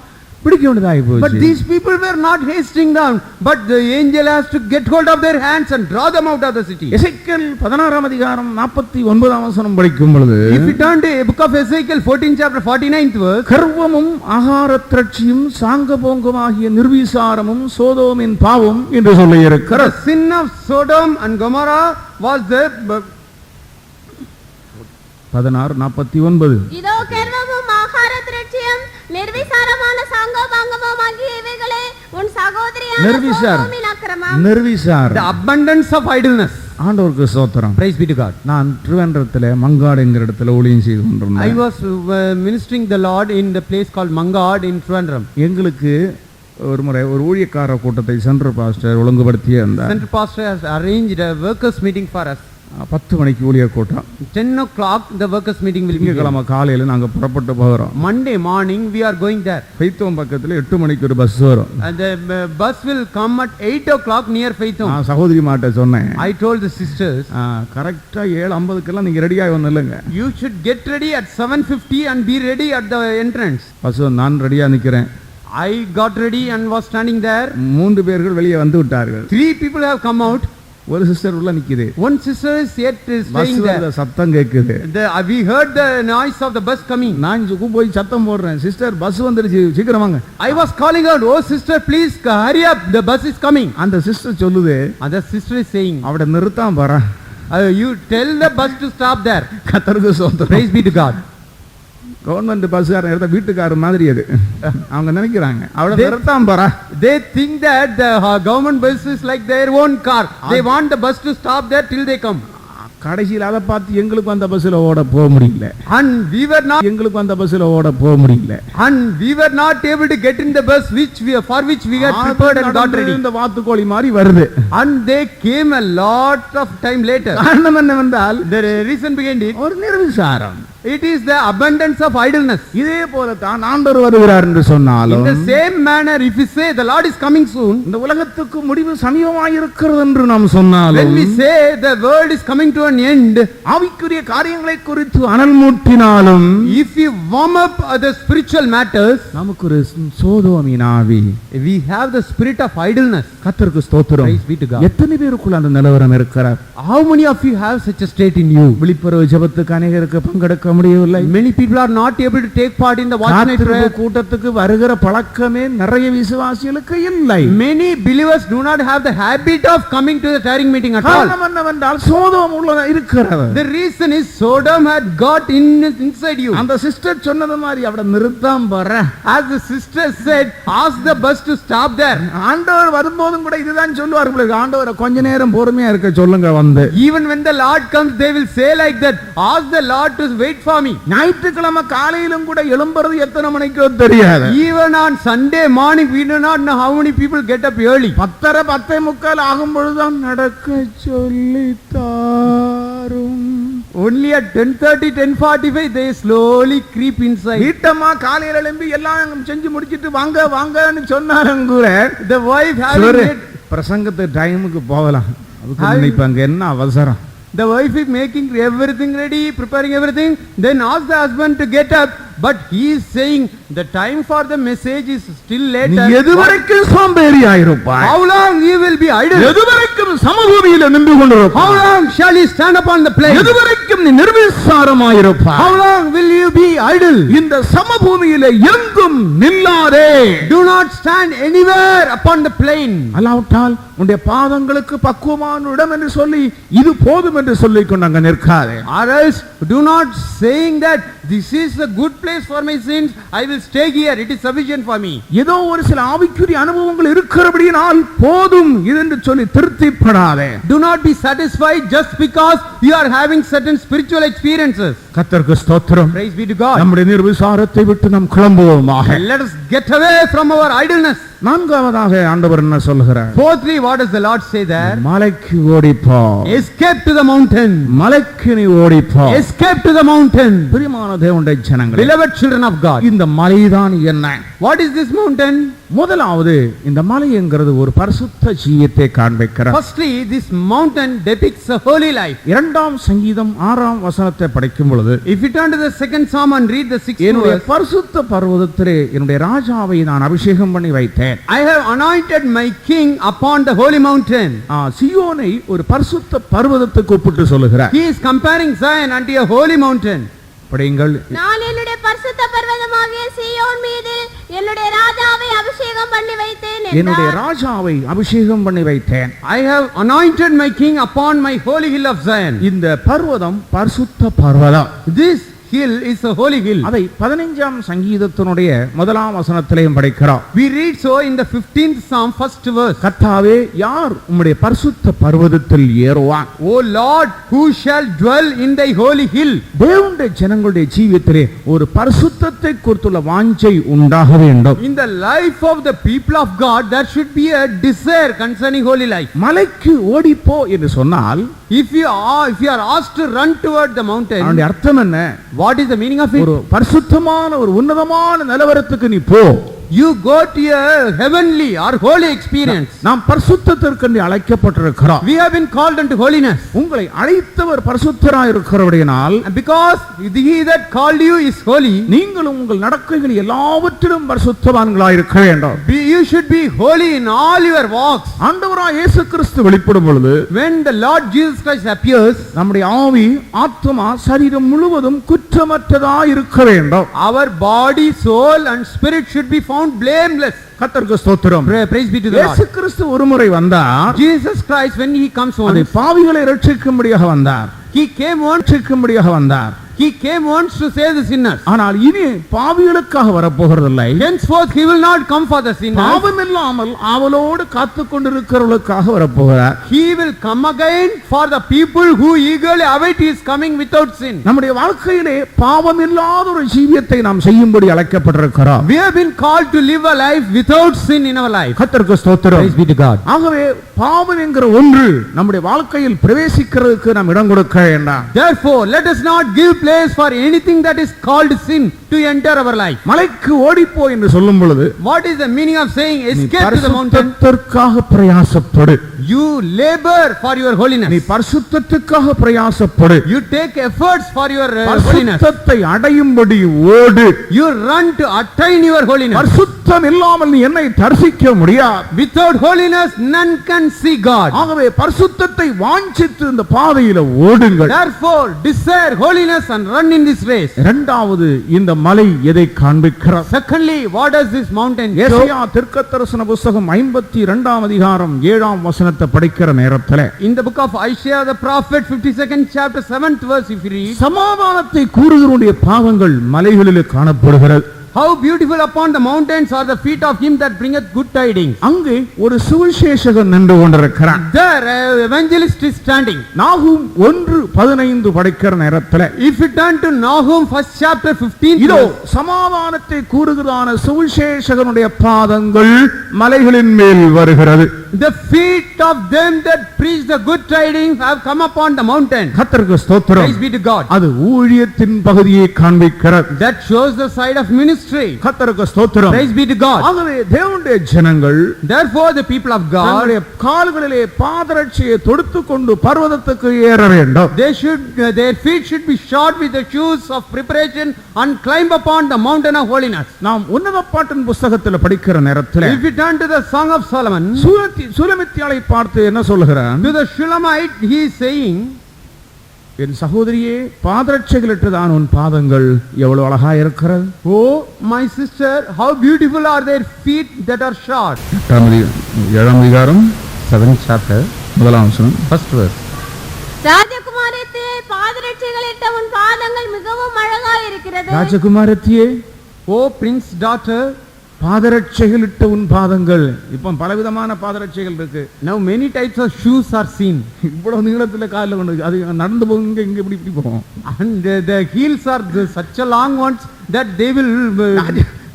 பிடிக்க வேண்டியதாகி But போச்சு. these people were not hasting down, but the angel has to get hold of their hands and draw them out of the city. எசேக்கியேல் 16ஆம் அதிகாரம் 49ஆம் வசனம் படிக்கும் பொழுது, If you turn to book of Ezekiel 14 chapter 49th verse, கர்வமும் ஆகார திரட்சியும் சாங்கபோங்கமாகிய நிர்விசாரமும் சோதோமின் பாவம் என்று சொல்லி the இருக்கிறார். sin of Sodom and Gomorrah was the 16:49. இதோ கர்வமும் ஆகார திரட்சியும் நிர்விசாரமான சாங்கோபாங்கமும் ஆகிய இவைகளே உன் சகோதரியான நிர்விசாரம். சோதோமின் அக்கிரமம். நிர்விசாரம். the abundance of idleness. ஆண்டவருக்கு ஸ்தோத்திரம். Praise be to God. நான் திருவன்றத்திலே மங்காடு என்கிற இடத்துல ஊழியம் செய்து I கொண்டிருந்தேன். was ministering the Lord in the place called Mangad in Trivandrum. எங்களுக்கு ஒரு முறை ஒரு ஊழியக்கார கூட்டத்தை சென்ட்ரல் பாஸ்டர் ஒழுங்குபடுத்தியே இருந்தார். Central pastor has arranged a workers meeting for us. 10 மணிக்கு ஊழியர் கூட்டம். 10 o'clock the workers meeting will be. திங்கட்கிழமை காலையில நாங்க புறப்பட்டு போகிறோம். Monday morning we are going there. ஃபெய்த்தோம் பக்கத்துல 8 மணிக்கு ஒரு பஸ் வரும். And the bus will come at 8 o'clock near Faithom. நான் சகோதரி மாட்ட சொன்னேன், I told the sisters, கரெக்டா 7:50க்கெல்லாம் நீங்க ரெடியாகி வந்துல்லுங்க. you should get ready at 7:50 and be ready at the entrance. Bus நான் ரெடியா நிக்கிறேன். I got ready and was standing there. 3 பேர்கள் வெளியே வந்து விட்டார்கள். 3 people have come out. ஒரு சிஸ்டர் உள்ள நிக்குது. One sister is yet staying பஸ்ல there. சத்தம் கேக்குது. We heard the noise of the bus coming. நான் போய் சத்தம் போடுறேன், சிஸ்டர் பஸ் வந்துருச்சு சீக்கிரம் வாங்க. I was calling out, oh sister please hurry up, the bus is coming. அந்த சிஸ்டர் சொல்லுது, And the sister is saying, அவட நிறுத்தாம பாரா. you tell the bus to stop there. கர்த்தருக்கு ஸ்தோத்திரம். Praise be to God. Government பஸ்காரன் எடுத்த வீட்டுக்காரர் மாதிரி அது. அவங்க நினைக்கிறாங்க அவட நிறுத்தாம பாரா. They think that the government bus is like their own car. They want the bus to stop there till they come. கடைசியில் அதை பார்த்து எங்களுக்கு அந்த பஸ்ல ஓட போக முடியல. And we were not able to get in the bus for which we had prepared and got ready. இந்த வாத்துக்கோழி மாதிரி வருது. And they came a lot of time later. காரணம் என்னவென்றால் The reason behind it, ஒரு நிர்விசாரம். it is the abundance of idleness. இதே போல தான் ஆண்டவர் வருகிறார் என்று In சொன்னாலும், the same manner, if we say the Lord is coming soon, இந்த உலகத்துக்கு முடிவு சமீபமாயிருக்கிறது என்று நாம் சொன்னாலும், when we say the world is coming to an an end. ஆவிக்குரிய காரியங்களை குறித்து அனல் மூட்டினாலும் If you warm up the spiritual matters, நமக்கு ஒரு சோதோமின் ஆவி. we have the spirit of idleness. கர்த்தருக்கு ஸ்தோத்திரம். Praise be to God. எத்தனை பேருக்குள்ள அந்த நிலவரம் இருக்கிறார்? How many of you have such a state in you? விழிப்புறவு ஜெபத்துக்கு அநேகருக்கு பங்கெடுக்க முடியவில்லை. Many people are not able to take part in the watch night காத்திருப்பு prayer. கூட்டத்துக்கு வருகிற பழக்கமே நிறைய விசுவாசிகளுக்கு இல்லை. Many believers do not have the habit of coming to the tiring meeting at all. காரணம் என்னவென்றால் சோதோம் உள்ள இருக்கிறது. The reason is Sodom had got inside you. அந்த சிஸ்டர் சொன்னது மாதிரி அவட நிறுத்தாம போற. As the sister said, ask the bus to stop there. ஆண்டவர் வரும்போதும் கூட இதுதான் சொல்லுவார்கள். ஆண்டவரை கொஞ்ச நேரம் பொறுமையா இருக்க சொல்லுங்க வந்து. Even when the Lord comes, they will say like that, ask the Lord to wait for me. ஞாயிற்றுக்கிழமை காலையிலும் கூட எழும்புறது எத்தனை மணிக்கோ தெரியாது. Even on Sunday morning, we do not know how many people get up early. 10:45 ஆகும் பொழுதுதான் நடக்க சொல்லி தாரும். Only at 10:30, 10:45, they slowly creep inside. வீட்டம்மா காலையில எழும்பி எல்லாம் செஞ்சு முடிச்சிட்டு வாங்க வாங்கன்னு சொன்னாலும் கூட The wife having made, பிரசங்கத்து டைமுக்கு போகலாம். அதுக்கு நினைப்பாங்க என்ன அவசரம். the wife is making everything ready, preparing everything, then ask the husband to get up, but he is saying the time for the message is still நீ later. எதுவரைக்கும் சோம்பேறியாயிருப்பாய்? How long you will be idle? எதுவரைக்கும் சமபூமியில நின்று How கொண்டிருப்பாய்? long shall you stand upon the plain? எதுவரைக்கும் நீ நிர்விசாரமாயிருப்பாய்? How long will you be idle? இந்த சமபூமியில எங்கும் நில்லாதே. Do not stand anywhere upon the plain. அல்லாவிட்டால் உன்னுடைய பாதங்களுக்கு பக்குவமான இடம் என்று சொல்லி இது போதும் என்று சொல்லிக் கொண்டு அங்க நிற்காதே. Or else do not saying that this is a good place for my sins, I will stay here, it is sufficient for me. ஏதோ ஒரு சில ஆவிக்குரிய அனுபவங்கள் இருக்கிறபடியால் போதும் இது என்று சொல்லி திருப்திப்படாதே. Do not be satisfied just because you are having certain spiritual experiences. கர்த்தருக்கு ஸ்தோத்திரம். Praise be to God. நம்முடைய நிர்விசாரத்தை விட்டு நாம் கிளம்புவோமாக. Let us get away from our idleness. நான்காவதாக ஆண்டவர் என்ன சொல்கிறார்? Fourthly, what does the Lord say there? மலைக்கு ஓடிப்போ. Escape to the mountain. மலைக்கு நீ ஓடிப்போ. Escape to the mountain. பிரியமான தேவனுடைய ஜனங்களே, Beloved children of God. இந்த மலைதான் என்ன? What is this mountain? முதலாவது இந்த மலை என்கிறது ஒரு பரிசுத்த ஜீவியத்தை காண்பிக்கிறது. Firstly, this mountain depicts a holy life. இரண்டாம் சங்கீதம் 6ஆம் வசனத்தை படிக்கும் பொழுது, If you turn to the second psalm and read the 6th என்னுடைய verse, பரிசுத்த பர்வதத்திலே என்னுடைய ராஜாவை நான் அபிஷேகம் பண்ணி வைத்தேன். I have anointed my king upon the holy mountain. சியோனை ஒரு பரிசுத்த பர்வதத்துக்கு ஒப்பிட்டு சொல்லுகிறார். He is comparing Zion unto a holy mountain. படிங்கள். நான் என்னுடைய பரிசுத்த பர்வதமாகிய சீயோன் மீது என்னுடைய ராஜாவை அபிஷேகம் பண்ணி வைத்தேன் என்னுடைய என்றார். ராஜாவை அபிஷேகம் பண்ணி வைத்தேன். I have anointed my king upon my holy hill of Zion. இந்த பர்வதம் பரிசுத்த பர்வதம். This hill is a holy hill. அதை 15ஆம் சங்கீதத்தினுடைய முதலாம் வசனத்திலேயும் படிக்கிறோம். We read so in the 15th psalm, first verse. கர்த்தாவே, யார் உம்முடைய பரிசுத்த பர்வதத்தில் ஏறுவான்? O Lord, who shall dwell in thy holy hill? தேவனுடைய ஜனங்களுடைய ஜீவியத்திலே ஒரு பரிசுத்தத்தை குறித்துள்ள வாஞ்சை உண்டாக வேண்டும். In the life of the people of God, there should be a desire concerning holy life. மலைக்கு ஓடிப்போ என்று சொன்னால், If you are asked to run toward the mountain, அதனுடைய அர்த்தம் என்ன? what is the meaning of it? ஒரு பரிசுத்தமான ஒரு உன்னதமான நிலவரத்துக்கு நீ போ. You go to a heavenly or holy experience. நாம் பரிசுத்தத்திற்கு அழைக்கப்பட்டிருக்கிறோம். We have been called unto holiness. உங்களை அழைத்தவர் பரிசுத்தராய் இருக்கிறபடியால், And because he that called you is holy, நீங்களும் உங்கள் நடக்கைகள் எல்லாவற்றிலும் பரிசுத்தவான்களாய் இருக்க வேண்டும். you should be holy in all your walks. ஆண்டவராய் இயேசு கிறிஸ்து வெளிப்படும் பொழுது, When the Lord Jesus Christ appears, நம்முடைய ஆவி, ஆத்துமா, சரீரம் முழுவதும் குற்றமற்றதாய் இருக்க வேண்டும். our body, soul and spirit should be found blameless. கர்த்தருக்கு ஸ்தோத்திரம். Praise be to the இயேசு Lord. கிறிஸ்து ஒருமுறை வந்தார். Jesus Christ, when he comes அது once, பாவிகளை ரட்சிக்கும்படியாக வந்தார். he came once ரட்சிக்கும்படியாக வந்தார். He came once to save the sinners. ஆனால் இனி பாவிகளுக்காக வரப்போகிறதில்லை. Henceforth he will not come for the sinners. பாவம் இல்லாமல் ஆவலோடு காத்துக் கொண்டிருக்கிறவர்களுக்காக வரப்போகிறார். He will come again for the people who eagerly await his coming without sin. நம்முடைய வாழ்க்கையிலே பாவம் இல்லாத ஒரு ஜீவியத்தை நாம் செய்யும்படி அழைக்கப்பட்டிருக்கிறோம். We have been called to live a life without sin in our life. கர்த்தருக்கு ஸ்தோத்திரம். Praise be to God. ஆகவே பாவம் என்கிற ஒன்று நம்முடைய வாழ்க்கையில் பிரவேசிக்கிறதுக்கு நாம் இடம் கொடுக்க வேண்டாம். Therefore, let us not give place for anything that is called sin to enter our life. மலைக்கு ஓடிப்போ என்று சொல்லும் பொழுது What is the meaning of saying நீ escape to the mountain? பரிசுத்தத்திற்காக பிரயாசப்படு. You labor for your நீ holiness. பரிசுத்தத்துக்காக பிரயாசப்படு. You take efforts for your holiness. பரிசுத்தத்தை அடையும்படி ஓடு. You run to attain your holiness. பரிசுத்தம் இல்லாமல் நீ என்னை தரிசிக்க முடியாது. Without holiness, none can see God. ஆகவே பரிசுத்தத்தை வாஞ்சித்து இந்த பாதையில ஓடுங்கள். Therefore, desire holiness and run in this race. இரண்டாவது, இந்த மலை எதை காண்பிக்கிறது? Secondly, what does this mountain show? ஏசாயா தீர்க்கதரிசன புத்தகம் 52 அதிகாரம் 7 வசனத்தை படிக்கிற நேரத்தில் In the book of Isaiah the prophet, 52nd chapter, 7th verse, if you read, சமாதானத்தை கூறுகிறவருடைய பாவங்கள் மலைகளிலே காணப்படுகிறது. how beautiful upon the mountains are the feet of him that bringeth good tidings. அங்கே ஒரு சுவிசேஷகன் நின்று கொண்டிருக்கிறான். There an evangelist is standing. நாகூம் 1:15 படிக்கிற நேரத்தில் If you turn to Nahum first chapter 15th இதோ verse, சமாதானத்தை கூறுகிறதான சுவிசேஷகனுடைய பாதங்கள் மலைகளின் மேல் வருகிறது. the feet of them that preach the good tidings have come upon the mountain. கர்த்தருக்கு ஸ்தோத்திரம். Praise be to God. அது ஊழியத்தின் பகுதியை காண்பிக்கிறது. That shows the side of ministry. கர்த்தருக்கு ஸ்தோத்திரம். Praise be to God. ஆகவே தேவனுடைய ஜனங்கள் Therefore the people of God, தங்களுடைய கால்களிலே பாதரட்சியை தொடுத்துக் கொண்டு பர்வதத்துக்கு ஏற வேண்டும். they should their feet should be shod with the shoes of preparation and climb upon the mountain of holiness. நாம் உன்னத பாட்டின் புத்தகத்தில் படிக்கிற நேரத்தில் If you turn to the Song of Solomon, சுலமித்தியாளை பார்த்து என்ன சொல்லுகிறான்? to the Shulamite he is saying, என் சகோதரியே, பாதரட்சைகளிட்டுதான் உன் பாதங்கள் எவ்வளவு அழகா இருக்கிறது. oh my sister, how beautiful are their feet that are shod. 7 அதிகாரம் 7th chapter, 1 வசனம். first verse. ராஜகுமாரத்தே, பாதரட்சைகளிட்ட உன் பாதங்கள் மிகவும் அழகா இருக்கிறது. ராஜகுமாரத்தியே, oh prince daughter, பாதரட்சைகளிட்ட உன் பாதங்கள். இப்போ பலவிதமான பாதரட்சைகள் இருக்கு. now many types of shoes are seen, இவ்வளவு நீளத்துல காலில் கொண்டு அது நடந்து போகுங்க, இங்க இப்படி இப்படி போகும். and the heels are such a long ones that they will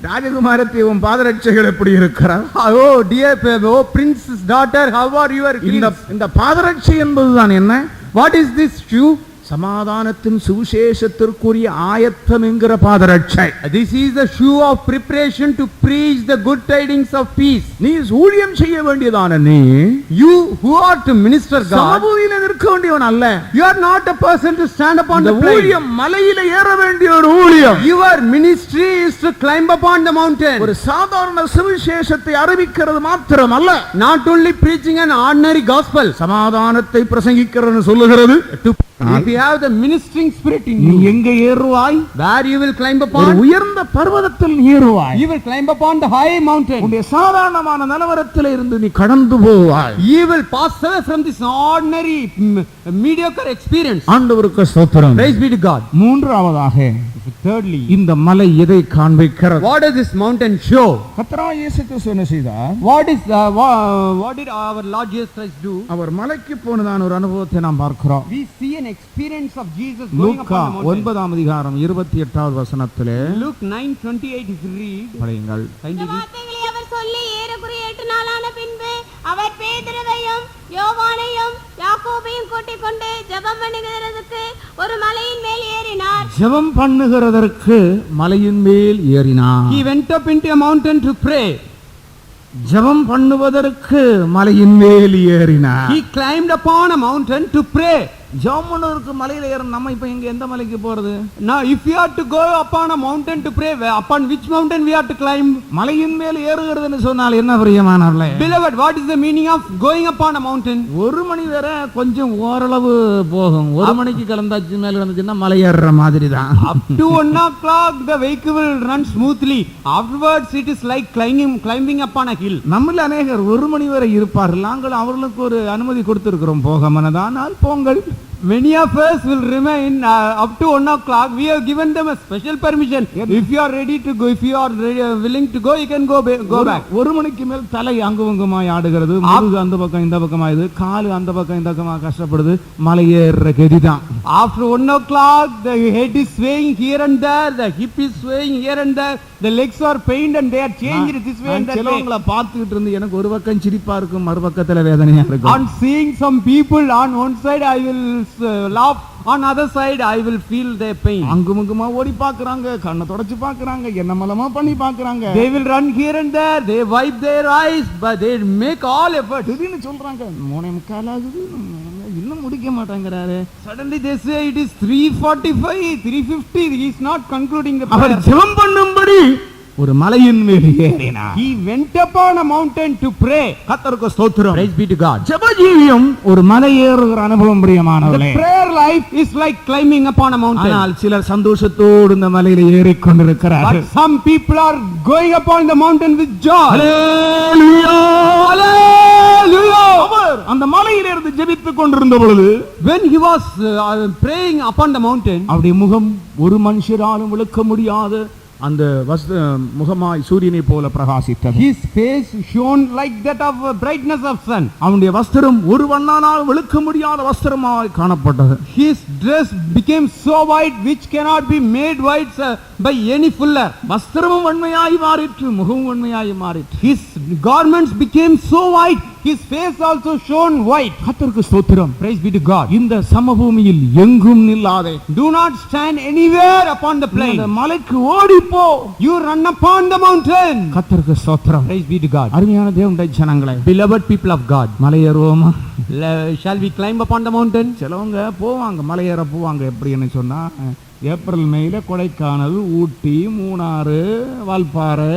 ராஜகுமாரத்தை உன் பாதரட்சைகள் எப்படி இருக்கிறார்? oh dear, oh prince's daughter, how are your heels? இந்த பாதரட்சை என்பதுதான் என்ன? What is this shoe? சமாதானத்தின் சுவிசேஷத்திற்குரிய ஆயத்தம் என்கிற பாதரட்சை. This is the shoe of preparation to preach the good tidings of peace. நீ ஊழியம் செய்ய வேண்டியதான நீ, You who are to minister God, சமபூமியில நிற்க வேண்டியவன் அல்ல. you are not a person to stand upon இந்த the plain. ஊழியம் மலையில ஏற வேண்டிய ஒரு ஊழியம். Your ministry is to climb upon the mountain. ஒரு சாதாரண சுவிசேஷத்தை அறிவிக்கிறது மாத்திரம் அல்ல, Not only preaching an ordinary gospel. சமாதானத்தை பிரசங்கிக்கிறன்னு சொல்லுகிறது. If you have the ministering spirit in நீ you, எங்க ஏறுவாய்? where you will climb ஒரு upon, உயர்ந்த பர்வதத்தில் ஏறுவாய். you will climb upon the high mountain. உன்னுடைய சாதாரணமான நிலவரத்தில் இருந்து நீ கடந்து போவாய். You will pass away from this ordinary mediocre experience. ஆண்டவருக்கு ஸ்தோத்திரம். Praise be to God. மூன்றாவதாக, Thirdly, இந்த மலை எதை காண்பிக்கிறது? what does this mountain show? கர்த்தராகிய இயேசு கிறிஸ்து என்ன செய்தார்? What did our Lord Jesus Christ do? அவர் மலைக்கு போனதான ஒரு அனுபவத்தை நாம் பார்க்கிறோம். We see an experience of Jesus going Luca upon the mountain. 9 அதிகாரம் 28வது வசனத்திலே Luke 9:28 if you read, படியுங்கள். இந்த kindly read. வார்த்தைகளை அவர் சொல்லி ஏறக்குறைய 8 நாளான பின்பு அவர் பேதுருவையும் யோவானையும் யாக்கோபையும் கூட்டிக் கொண்டு ஜெபம் பண்ணுகிறதுக்கு ஒரு மலையின் மேல் ஏறினார். ஜெபம் பண்ணுகிறதற்கு மலையின் மேல் ஏறினார். He went up into a mountain to pray. ஜெபம் பண்ணுவதற்கு மலையின் மேல் ஏறினார். He climbed upon a mountain to pray. ஜெபம் பண்ணுவதற்கு மலையில ஏறணும். நம்ம இப்ப எங்க எந்த மலைக்கு போறது? Now if you are to go upon a mountain to pray, upon which mountain we are to climb? மலையின் மேல் ஏறுகிறதுன்னு சொன்னால் என்ன பிரியமானவர்களே? Beloved, what is the meaning of going upon a mountain? ஒரு மணி வரை கொஞ்சம் ஓரளவு போகும். ஒரு மணிக்கு கிளந்தாச்சு மேல கிளந்துச்சுன்னா மலை ஏறுற மாதிரி தான். Up to 1 o'clock the vehicle will run smoothly. Afterwards it is like climbing upon a hill. நம்மள அநேகர் ஒரு மணி வரை இருப்பார்கள். நாங்கள் அவர்களுக்கு ஒரு அனுமதி கொடுத்திருக்கிறோம், போக மனதானால் போங்கள். Many of us will remain up to 1 o'clock. We have given them a special permission. If you are ready to go, if you are willing to go, you can go back. ஒரு மணிக்கு மேல் தலை அங்குவங்குமாய் ஆடுகிறது, முதுகு அந்த பக்கம் இந்த பக்கமாயுது, காலு அந்த பக்கம் இந்த பக்கமா கஷ்டப்படுது, மலை ஏறுற கதிதான். After 1 o'clock, the head is swaying here and there, the hip is swaying here and there. The legs are pained and they are changed this way and that way. சிலவங்கள பார்த்துக்கிட்டு இருந்து எனக்கு ஒரு பக்கம் சிரிப்பா இருக்கும், மறுபக்கத்துல வேதனையா இருக்கும். On seeing some people, on one side I will laugh, on other side I will feel their pain. அங்குமுங்குமா ஓடி பாக்குறாங்க, கண்ணை தொடச்சு பாக்குறாங்க, என்னமலமா பண்ணி பாக்குறாங்க. They will run here and there, they wipe their eyes, but they make all effort. திடீர்னு சொல்றாங்க 3:45 ஆகுது, இன்னும் முடிக்க மாட்டாங்கறாரு. Suddenly they say it is 3:45, 3:50, he is not concluding the our prayer. ஜெபம் பண்ணும்படி ஒரு மலையின் மேல் ஏறினார். He went upon a mountain to pray. கர்த்தருக்கு ஸ்தோத்திரம். Praise be to God. ஜெப ஜீவியம் ஒரு மலை ஏறுகிற அனுபவம் பிரியமானவர்களே. The prayer life is like climbing upon a mountain. ஆனால் சிலர் சந்தோஷத்தோடு இந்த மலையில ஏறிக் கொண்டிருக்கிறார்கள். But some people are going upon the mountain with joy. Hallelujah, Hallelujah. அவர் அந்த மலையில இருந்து ஜெபித்துக் கொண்டிருந்த பொழுது When he was praying upon the mountain, அவருடைய முகம் ஒரு மனுஷராலும் விளக்க முடியாத அந்த முகமாய் சூரியனை போல பிரகாசித்தது. his face shone like that of brightness of sun. அவனுடைய வஸ்திரம் ஒரு வண்ணானால் விளக்க முடியாத வஸ்திரமாய் காணப்பட்டது. His dress became so white which cannot be made white by any fuller. வஸ்திரமும் வெண்மையாய் மாறிற்று, முகமும் வெண்மையாய் மாறிற்று. His garments became so white, his face also shone white. கர்த்தருக்கு ஸ்தோத்திரம். Praise be to God. இந்த சமபூமியில் எங்கும் நில்லாதே. Do not stand anywhere upon the plain. இந்த மலைக்கு ஓடிப்போ. You run upon the mountain. கர்த்தருக்கு ஸ்தோத்திரம். Praise be to God. அருமையான தேவனுடைய ஜனங்களே, Beloved people of God, மலை ஏறுவோமா? shall we climb upon the mountain? சிலவங்க போவாங்க, மலை ஏற போவாங்க. எப்படின்னு சொன்னா ஏப்ரல் மேல கொடைக்கானல், ஊட்டி, Munnar, Valparai.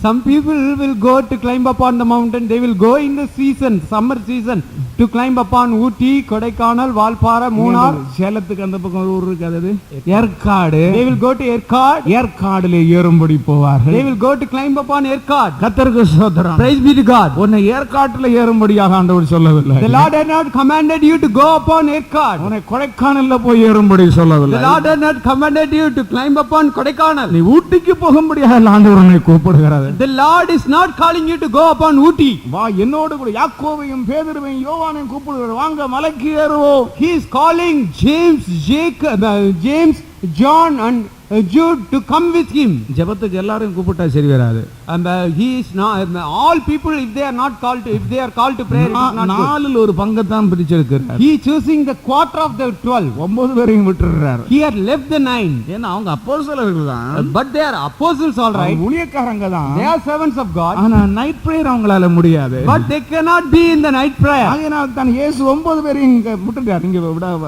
Some people will go to climb upon the mountain. They will go in the season, summer season, to climb upon Ooty, Kodaikanal, Valpara, Munnar. சேலத்துக்கு அந்த பக்கம் ஒரு ஊர் இருக்குது, Yercaud. They will go to Erkard. ஏற்காடுல ஏறும்படி போவார்கள். They will go to climb upon Erkard. கர்த்தருக்கு ஸ்தோத்திரம். Praise be to God. உன்னை ஏற்காட்டுல ஏறும்படியாக ஆண்டவர் சொல்லவில்லை. The Lord had not commanded you to go upon Erkard. உன்னை கொடைக்கானல்ல போய் ஏறும்படி சொல்லவில்லை. The Lord had not commanded you to climb upon Kodaikanal. நீ ஊட்டிக்கு போகும்படியாக ஆண்டவர் உன்னை கூப்பிடுகிறார். The Lord is not calling you to go upon Ooty. வா என்னோடு கூட யாக்கோபையும் பேதுருவையும் யோவானையும் கூப்பிடுகிறார், வாங்க மலைக்கு ஏறுவோம். He is calling James, John and Jude to come with him. ஜெபத்துக்கு எல்லாரையும் கூப்பிட்டா சரி வராது. And he is not all people, if they are not called to, if they are called to prayer, it is not good. நாலில் ஒரு பங்கத்தான் பிரிச்சிருக்கிறார். He is choosing the quarter of the 12. 9 பேரையும் விட்டுறார். He had left the 9. ஏன்னா அவங்க அப்போஸ்தலர்கள் தான், But they are apostles, all right. ஊழியக்காரங்க தான். They are servants of God. ஆனா நைட் பிரேயர் அவங்களால முடியாது. But they cannot be in the night prayer. அதனால தான் இயேசு 9 பேரையும் விட்டுட்டார். இங்க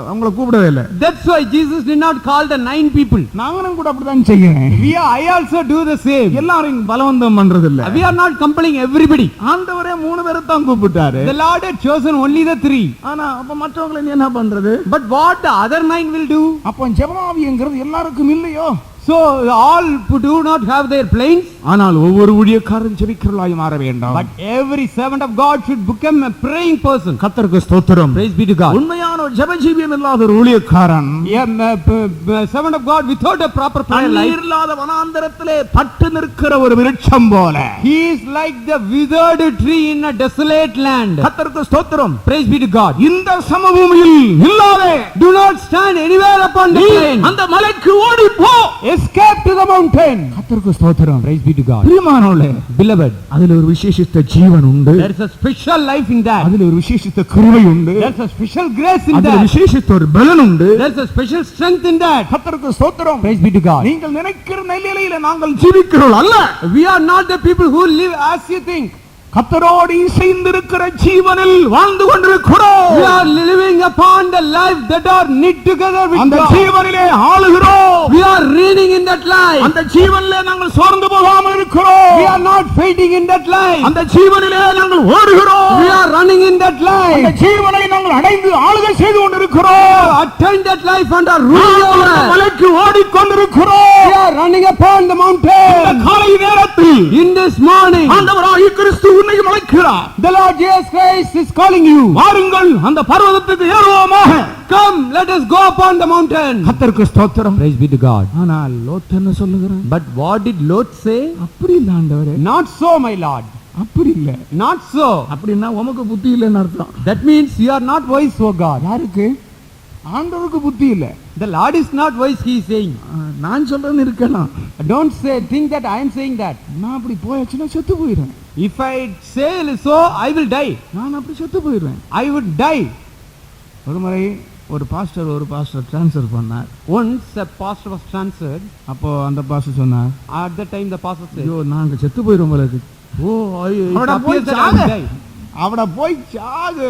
அவங்கள கூப்பிடவே இல்லை. That's why Jesus did not call the 9 people. நாங்களும் கூட அப்படிதான் செய்யறேன். I also do the same. எல்லாரும் பலவந்தம் பண்றது இல்ல. We are not compelling everybody. ஆண்டவரே 3 பேரை தான் கூப்பிட்டாரு. The Lord had chosen only the 3. ஆனா அப்ப மற்றவங்களை என்ன பண்றது? But what the other 9 will do? அப்ப ஜெபமாவிங்கிறது எல்லாருக்கும் இல்லையோ? So all who do not have their planes. ஆனால் ஒவ்வொரு ஊழியக்காரரும் ஜெபிக்கிறவர்களாய் மாற வேண்டும். But every servant of God should become a praying person. கர்த்தருக்கு ஸ்தோத்திரம். Praise be to God. உண்மையான ஒரு ஜெப ஜீவியம் இல்லாத ஒரு ஊழியக்காரன், servant of God without a proper prayer life, இல்லாத வனாந்தரத்திலே பட்டு நிற்கிற ஒரு விருட்சம் போல. he is like the withered tree in a desolate land. கர்த்தருக்கு ஸ்தோத்திரம். Praise be to God. இந்த சமபூமியில் இல்லாதே. Do not stand anywhere upon the plain. அந்த மலைக்கு ஓடி போ. Escape to the mountain. கர்த்தருக்கு ஸ்தோத்திரம். Praise be to God. பிரியமானவர்களே, Beloved, அதில் ஒரு விசேஷித்த ஜீவன் உண்டு. there is a special life in that. அதில் ஒரு விசேஷித்த கிருபை உண்டு. There is a special grace in அதில் that. விசேஷித்த ஒரு பலன் உண்டு. There is a special strength in that. கர்த்தருக்கு ஸ்தோத்திரம். Praise be to God. நீங்கள் நினைக்கிற நிலையில நாங்கள் ஜீவிக்கிறோம் அல்ல. We are not the people who live as you think. கர்த்தரோடு இசைந்திருக்கிற ஜீவனில் வாழ்ந்து கொண்டிருக்கிறோம். We are living upon the life that are knit together with அந்த God. ஜீவனிலே ஆளுகிறோம். We are reigning in that life. அந்த ஜீவனிலே நாங்கள் சோர்ந்து போகாமல் இருக்கிறோம். We are not fainting in that life. அந்த ஜீவனிலே நாங்கள் ஓடுகிறோம். We are running in that அந்த life. ஜீவனை நாங்கள் அடைந்து ஆளுகை செய்து கொண்டிருக்கிறோம். Attain that life and are ruling over it. மலைக்கு ஓடிக்கொண்டிருக்கிறோம். We are running upon the mountain. காலை நேரத்தில் In this morning, ஆண்டவராகிய கிறிஸ்து உன்னை அழைக்கிறார். the Lord Jesus Christ is calling you. வாருங்கள் அந்த பர்வதத்துக்கு ஏறுவோமாக. Come, let us go upon the mountain. கர்த்தருக்கு ஸ்தோத்திரம். Praise be to God. ஆனால் லோத் என்ன சொல்லுகிறான்? But what did Lot say? அப்படி இல்ல ஆண்டவரே. Not so, my Lord. அப்படி இல்ல. Not so. அப்படின்னா உமக்கு புத்தி இல்லைன்னு அர்த்தம். That means you are not wise, O God. யாருக்கு? ஆண்டவருக்கு புத்தி இல்ல. The Lord is not wise, he is saying. நான் சொல்றேன்னு இருக்கலாம். Don't think that I am saying that. நான் அப்படி போயாச்சுன்னா செத்து போயிடுவேன். If I say so, I will die. நான் அப்படி செத்து போயிடுவேன். I would die. ஒரு முறை ஒரு பாஸ்டர் ட்ரான்ஸ்ஃபர் பண்ணார். Once a pastor was transferred. அப்போ அந்த பாஸ்டர் சொன்னார், At that time the pastor said, ஐயோ நாங்க செத்து போயிடுவோம் போல இருக்கு. it appears that I will die. அவட போய் Sahoo.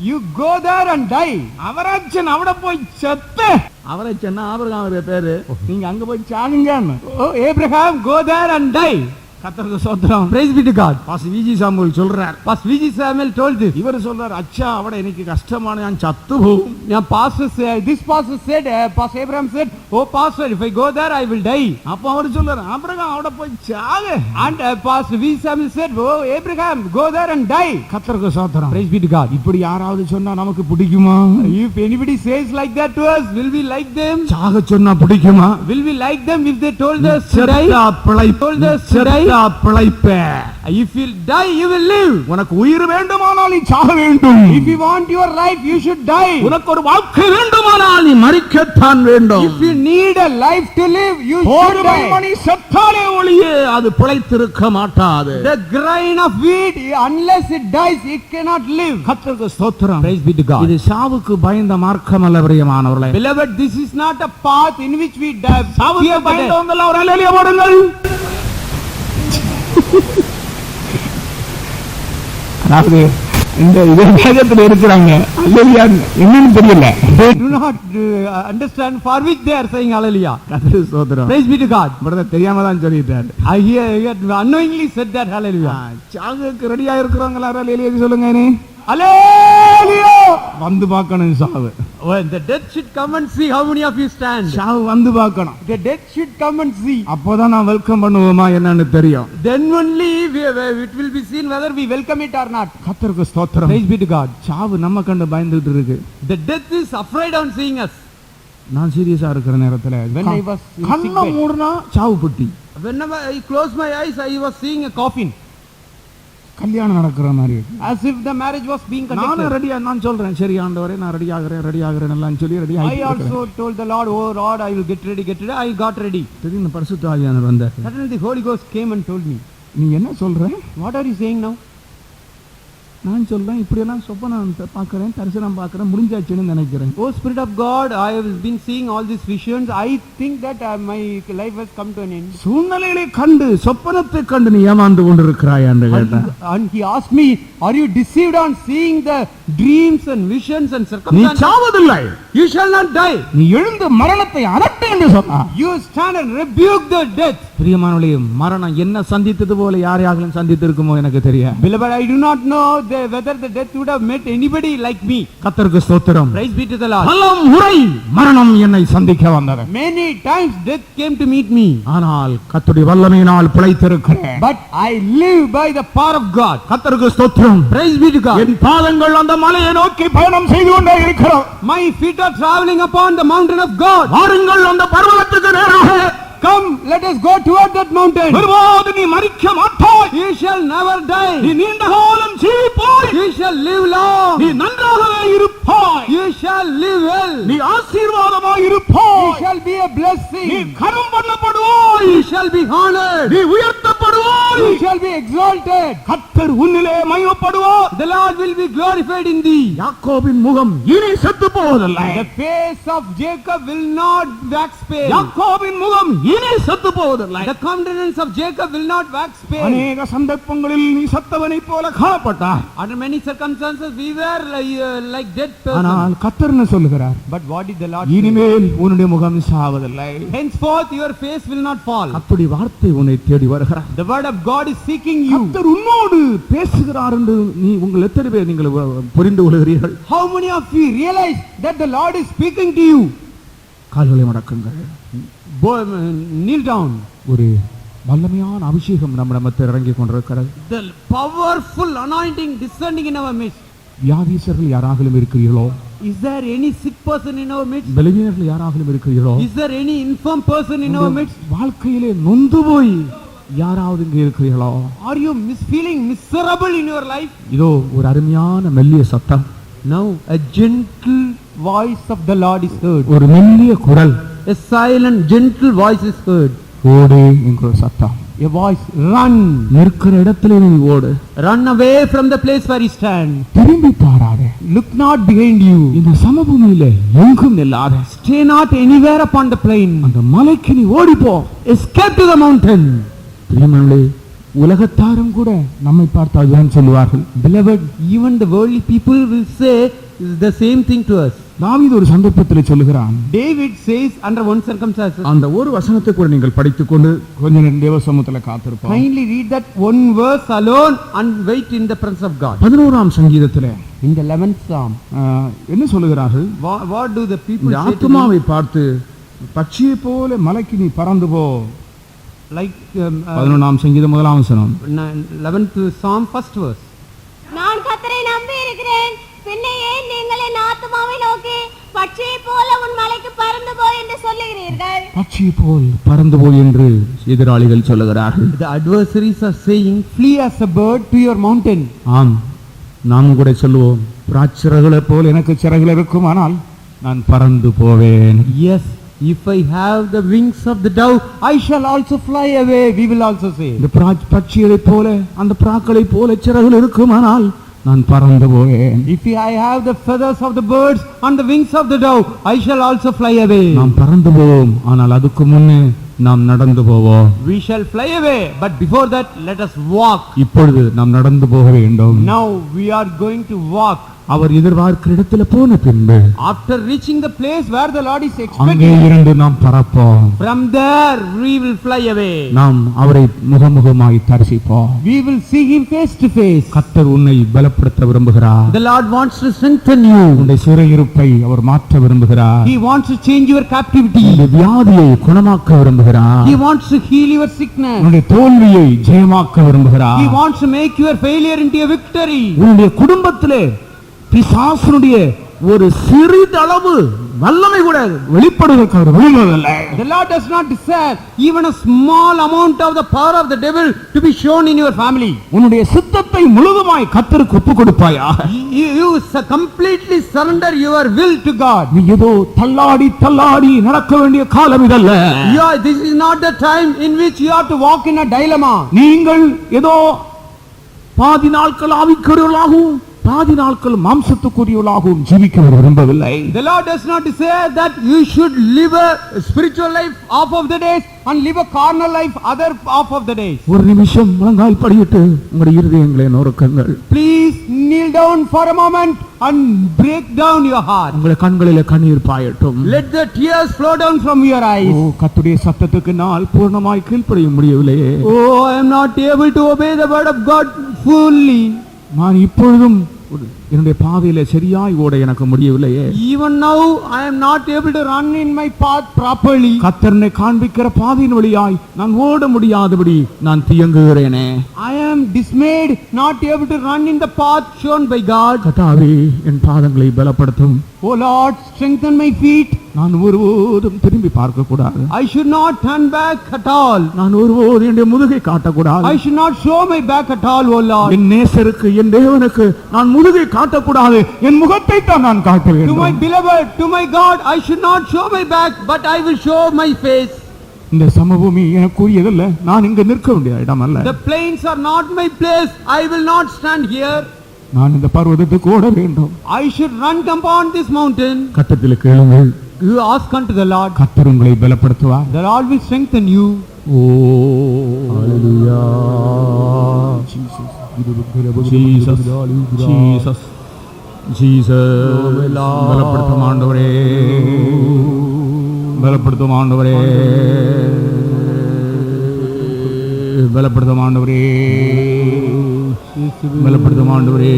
You go there and die. அவராச்சன் அவட போய் செத்து. அவராச்சன்னா ஆபிரகாம் பேரு. நீங்க அங்க போய் சாகுங்கன்னு. Oh Abraham, go there and die. கர்த்தருக்கு ஸ்தோத்திரம். Praise be to God. Pastor Viji Samuel சொல்றார். Pastor V.G. Samuel told this. இவர் சொல்றார், அச்சா அவட எனக்கு கஷ்டமான நான் சத்து போகும். Now pastor said, this pastor said, Pastor Abraham said, oh pastor, if I go there I will die. அப்ப அவர் சொல்றார், ஆபிரகாம் அவட போய் Sahoo. And Pastor V. Samuel said, oh Abraham, go there and die. கர்த்தருக்கு ஸ்தோத்திரம். Praise be to God. இப்படி யாராவது சொன்னா நமக்கு பிடிக்குமா? If anybody says like that to us, will we like them? சாக சொன்னா பிடிக்குமா? Will we like them if they told us to die? செத்தா பிழைப்ப. Told us to die? செத்தா பிழைப்ப. If you die, you will live. உனக்கு உயிர் வேண்டுமானால் நீ சாக வேண்டும். If you want your life, you should die. உனக்கு ஒரு வாழ்க்கை வேண்டுமானால் நீ மரிக்கத்தான் வேண்டும். If you need a life to live, you should ஒரு die. மணி செத்தாலே ஒழிய அது பிழைத்திருக்க மாட்டாது. The grain of wheat, unless it dies, it cannot live. கர்த்தருக்கு ஸ்தோத்திரம். Praise be to God. இது சாவுக்கு பயந்த மார்க்கம் அல்ல பிரியமானவர்களே. Beloved, this is not a path in which we die. சாவுக்கு பயந்தவங்க எல்லாம் ஒரு அல்லேலூயா போடுங்கள். அதாவது இந்த வேதத்துல இருக்கிறாங்க அல்லேலூயா என்னன்னு தெரியல. They do not understand for which they are saying hallelujah. கர்த்தருக்கு ஸ்தோத்திரம். Praise be to God. Brother தெரியாம தான் சொல்லிட்டாரு. I hear unknowingly said that hallelujah. சாகுக்கு ரெடியா இருக்கிறவங்க எல்லாரும் அல்லேலூயா சொல்லுங்க. நீ அல்லேலூயா வந்து பார்க்கணும் சாவு. When the death should come and see how many of you stand. சாவு வந்து பார்க்கணும். The death should come and see. அப்போதான் நான் வெல்கம் பண்ணுவோமா என்னன்னு தெரியும். Then only it will be seen whether we welcome it or not. கர்த்தருக்கு ஸ்தோத்திரம். Praise be to God. சாவு நம்ம கண்டு பயந்துட்டு இருக்கு. The death is afraid on seeing us. நான் சீரியஸா இருக்கிற நேரத்துல When I was in sick கண்ணை bed. மூடுனா சாவு பெட்டி. Whenever I closed my eyes, I was seeing a coffin. கல்யாணம் நடக்கிற மாதிரி. As if the marriage was being நானும் conducted. ரெடியா நான் சொல்றேன், சரி ஆண்டவரே நான் ரெடி ஆகிறேன் எல்லாம் சொல்லி ரெடி I ஆயிட்டேன். also told the Lord, oh Lord, I will get ready. I got ready. திடீர்னு பரிசுத்த ஆவியானவர் வந்தார். Suddenly the Holy Ghost came and told me, நீ என்ன சொல்ற? what are you saying now? நான் சொல்றேன், இப்படி எல்லாம் சொப்பனம் பார்க்கறேன், தரிசனம் பார்க்கறேன், முடிஞ்சாச்சுன்னு நினைக்கிறேன். Oh Spirit of God, I have been seeing all these visions. I think that my life has come to an end. சூழ்நிலைகளை கண்டு சொப்பனத்தை கண்டு நீ ஏமாந்து கொண்டிருக்கிறாய் என்று கேட்டான். And he asked me, are you deceived on seeing the dreams and visions and நீ circumstances? சாவதில்லை, You shall not die. நீ எழுந்து மரணத்தை அதட்டு என்று சொன்னான். You stand and rebuke the death. பிரியமானவர்களே, மரணம் என்ன சந்தித்தது போல யாரையாகலும் சந்தித்திருக்குமோ எனக்கு தெரியாது. Beloved, I do not know whether the death would have met anybody like me. கர்த்தருக்கு ஸ்தோத்திரம். Praise be to the Lord. பலம் முறை மரணம் என்னை சந்திக்க வந்தது. Many times death came to meet me. ஆனால் கர்த்தருடைய வல்லமையினால் பிழைத்திருக்கிறேன். But I live by the power of God. கர்த்தருக்கு ஸ்தோத்திரம். Praise be to God. என் பாதங்கள் அந்த மலையை நோக்கி பயணம் செய்து கொண்டே இருக்கிறோம். My feet are traveling upon the mountain of God. வாருங்கள் அந்த பர்வதத்துக்கு நேராக. Come, let us go toward that mountain. ஒருபோதும் நீ மரிக்க மாட்டாய். You shall never die. நீ நீண்ட காலம் ஜீவிப்பாய். You shall live long. நீ நன்றாகவே இருப்பாய். You shall live well. நீ ஆசீர்வாதமாய் இருப்பாய். You shall be a blessing. நீ கனம் பண்ணப்படுவாய். You shall be honored. நீ உயர்த்தப்படுவாய். You shall be exalted. கர்த்தர் உன்னிலே மகிமைப்படுவார். The Lord will be glorified in thee. யாக்கோபின் முகம் இனி செத்து போவதில்லை. The face of Jacob will not wax pale. யாக்கோபின் முகம் இனி செத்து போவதில்லை. The countenance of Jacob will not wax pale. அநேக சந்தர்ப்பங்களில் நீ சத்தவனைப் போல காணப்பட்டாய். Under many circumstances we were like dead person. ஆனால் கர்த்தர் என்ன சொல்லுகிறார்? But what did the Lord say? இனிமேல் உன்னுடைய முகம் சாவதில்லை. Henceforth your face will not fall. அப்படி வார்த்தை உன்னை தேடி வருகிறார். The word of God is seeking you. கர்த்தர் உன்னோடு பேசுகிறார் என்று நீ உங்கள் எத்தனை பேர் நீங்கள் புரிந்து கொள்கிறீர்கள்? How many of you realize that the Lord is speaking to you? கால்களை மடக்குங்கள். Kneel down. ஒரு வல்லமையான அபிஷேகம் நம்ம மத்தியில் இறங்கி கொண்டிருக்கிறது. The powerful anointing descending in our midst. வியாதியர்கள் யாராகலும் இருக்கிறீர்களோ? Is there any sick person in our midst? பலவீனர்கள் யாராகலும் இருக்கிறீர்களோ? Is there any infirm person in our midst? வாழ்க்கையிலே நொந்து போய் யாராவது இங்கே இருக்கிறீர்களோ? Are you feeling miserable in your life? இதோ ஒரு அருமையான மெல்லிய சத்தம். Now a gentle voice of the Lord is heard. ஒரு மெல்லிய குரல், A silent, gentle voice is heard. ஓடு என்கிற ஒரு சத்தம். A voice, run. நிற்கிற இடத்துல நீ ஓடு, Run away from the place where you stand. திரும்பி பாராதே. Look not behind you. இந்த சமபூமியில எங்கும் நில்லாத, Stay not anywhere upon the plain. அந்த மலைக்கு நீ ஓடிப்போ. Escape to the mountain. பிரியமானவர்களே, உலகத்தாரும் கூட நம்மை பார்த்து அதுதான் சொல்லுவார்கள். Beloved, even the worldly people will say the same thing to us. தாவீது ஒரு சந்தர்ப்பத்தில் சொல்லுகிறான். David says under one circumstances. அந்த ஒரு வசனத்தை கூட நீங்கள் படித்துக்கொண்டு கொஞ்ச நேரம் தேவ சமூகத்தில் காத்திருப்போம். Kindly read that one verse alone and wait in the presence of God. 11ஆம் சங்கீதத்திலே In the 11th psalm, என்ன சொல்லுகிறார்கள்? what do the people இந்த say to him? ஆத்துமாவை பார்த்து பட்சியை போல மலைக்கு நீ பறந்து போ. Like 11ஆம் சங்கீதம் 1ஆம் வசனம். 11th psalm, first verse. நான் கர்த்தரை நம்பி இருக்கிறேன், பின்னே ஏன் நீங்கள் என் ஆத்துமாவை நோக்கி பட்சியை போல உன் மலைக்கு பறந்து போய் என்று சொல்லுகிறீர்கள்? பட்சியை போல் பறந்து போய் என்று எதிராளிகள் சொல்லுகிறார்கள். The adversaries are saying, flee as a bird to your mountain. ஆம், நாம் கூட சொல்லுவோம், பிராச்சிறகுகளை போல் எனக்கு சிறகுகள் இருக்குமானால் நான் பறந்து போவேன். Yes, if I have the wings of the dove, I shall also fly away, we will also say. இந்த பட்சிகளை போல அந்த பிராக்களை போல சிறகுகள் இருக்குமானால் நான் பறந்து போவேன். If I have the feathers of the birds and the wings of the dove, I shall also fly away. நாம் பறந்து போவோம், ஆனால் அதுக்கு முன்னே நாம் நடந்து போவோம். We shall fly away, but before that let us walk. இப்பொழுது நாம் நடந்து போக வேண்டும். Now we are going to walk. அவர் எதிர்பார்க்கிற இடத்துல போன பின்பு After reaching the place where the Lord is அங்கே expecting, இருந்து நாம் பறப்போம். from there we will fly away. நாம் அவரை முகமுகமாய் தரிசிப்போம். We will see him face to face. கர்த்தர் உன்னை பலப்படுத்த விரும்புகிறார். The Lord wants to strengthen you. உன்னுடைய சிறையிருப்பை அவர் மாற்ற விரும்புகிறார். He wants to change your captivity. உன்னுடைய வியாதியை குணமாக்க விரும்புகிறார். He wants to heal your sickness. உன்னுடைய தோல்வியை ஜெயமாக்க விரும்புகிறார். He wants to make your failure into a victory. உன்னுடைய குடும்பத்திலே பிசாசுடைய ஒரு சிறிதளவு வல்லமை கூட வெளிப்படுவதற்கு அவர் விரும்பவில்லை. The Lord does not desire even a small amount of the power of the devil to be shown in your family. உன்னுடைய சித்தத்தை முழுதுமாய் கர்த்தருக்கு ஒப்புக் கொடுப்பாயாக. You completely surrender your will to God. நீ ஏதோ தள்ளாடி தள்ளாடி நடக்க வேண்டிய காலம் இதல்ல. This is not the time in which you have to walk in a dilemma. நீங்கள் ஏதோ பாதி நாட்கள் ஆவிக்குரியவர்களாகவும் பாதி நாட்கள் மாம்சத்துக்குரியவர்களாகவும் ஜீவிக்க விரும்பவில்லை. The Lord does not desire that you should live a spiritual life half of the days and live a carnal life other half of the days. ஒரு நிமிஷம் முழங்கால் படியிட்டு உங்களுடைய இருதயங்களை நொறுக்குங்கள். Please kneel down for a moment and break down your heart. உங்களுடைய கண்களிலே கண்ணீர் பாயட்டும். Let the tears flow down from your eyes. ஓ, கர்த்தருடைய சத்தத்துக்கு நான் பூர்ணமாய் கீழ்ப்படிய முடியவில்லையே. Oh, I am not able to obey the word of God fully. நான் இப்பொழுதும் என்னுடைய பாதையிலே சரியாய் ஓட எனக்கு முடியவில்லையே. Even now I am not able to run in my path properly. கர்த்தரை காண்பிக்கிற பாதையின் வழியாய் நான் ஓட முடியாதபடி நான் தியங்குகிறேனே. I am dismayed, not able to run in the path shown by God. கர்த்தாவே, என் பாதங்களை பலப்படுத்தும். Oh Lord, strengthen my feet. நான் ஒருபோதும் திரும்பி பார்க்க கூடாது. I should not turn back at all. நான் ஒருபோதும் என்னுடைய முதுகை காட்டக்கூடாது. I should not show my back at all, oh Lord. என் நேசருக்கு, என் தேவனுக்கு நான் முதுகை காட்டக்கூடாது. என் முகத்தை தான் நான் காட்ட To my வேண்டும். beloved, to my God, I should not show my back, but I will show my face. இந்த சமபூமி எனக்குரியதல்ல. நான் இங்க நிற்க வேண்டிய இடம் அல்ல. The plains are not my place. I will not stand here. நான் இந்த பர்வதத்துக்கு ஓட வேண்டும். I should run upon this mountain. கர்த்தரில் கேளுங்கள். You ask unto the Lord. கர்த்தர் உங்களை பலப்படுத்துவார். The Lord will strengthen you. ஓ, ஹalleluya. Jesus, Jesus, Jesus. பலப்படுத்தும் ஆண்டவரே, பலப்படுத்தும் ஆண்டவரே, பலப்படுத்தும் ஆண்டவரே, பலப்படுத்தும் ஆண்டவரே.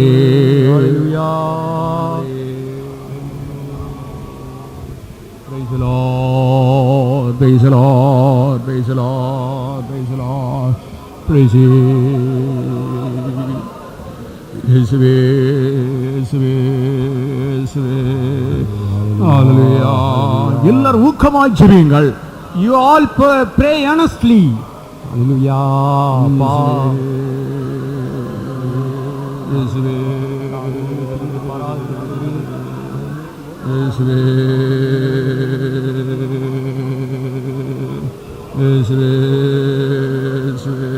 Praise the Lord, praise the Lord, praise the Lord, praise the Lord, praise இயேசுவே, இயேசுவே, இயேசுவே. ஹalleluya. எல்லாரும் ஊக்கமாய் ஜெபியுங்கள். You all pray earnestly. Hallelujah. இயேசுவே, இயேசுவே இயேசுவே இயேசுவே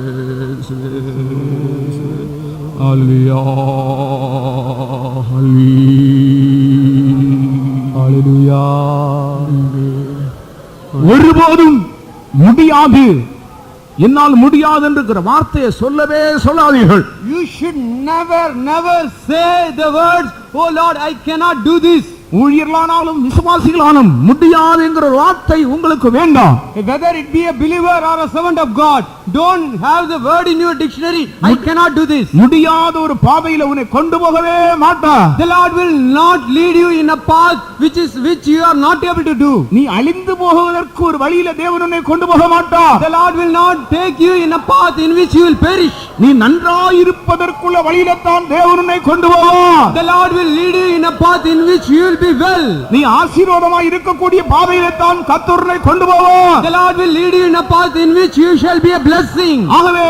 இயேசுவே ஹல்லேலூயா Hallelujah. ஒருபோதும் முடியாது என்னால் முடியாது என்கிற வார்த்தையை சொல்லவே சொல்லாதீர்கள். You should never say the words, oh Lord, I cannot do this. ஊழியர்களானாலும் விசுவாசிகளானாலும் முடியாது என்கிற ஒரு வார்த்தை உங்களுக்கு வேண்டாம். Whether it be a believer or a servant of God, don't have the word in your dictionary, I cannot do this. முடியாத ஒரு பாதையில உன்னை கொண்டு போகவே மாட்டார். The Lord will not lead you in a path which you are not able to do. நீ அழிந்து போவதற்கு ஒரு வழியில தேவன் உன்னை கொண்டு போக மாட்டார். The Lord will not take you in a path in which you will perish. நீ நன்றாய் இருப்பதற்குள்ள வழியில தான் தேவன் உன்னை கொண்டு போவார். The Lord will lead you in a path in which you will be well. நீ ஆசீர்வாதமாய் இருக்கக்கூடிய பாதையில தான் கர்த்தர் உன்னை கொண்டு போவார். The Lord will lead you in a path in which you shall be a blessing. ஆகவே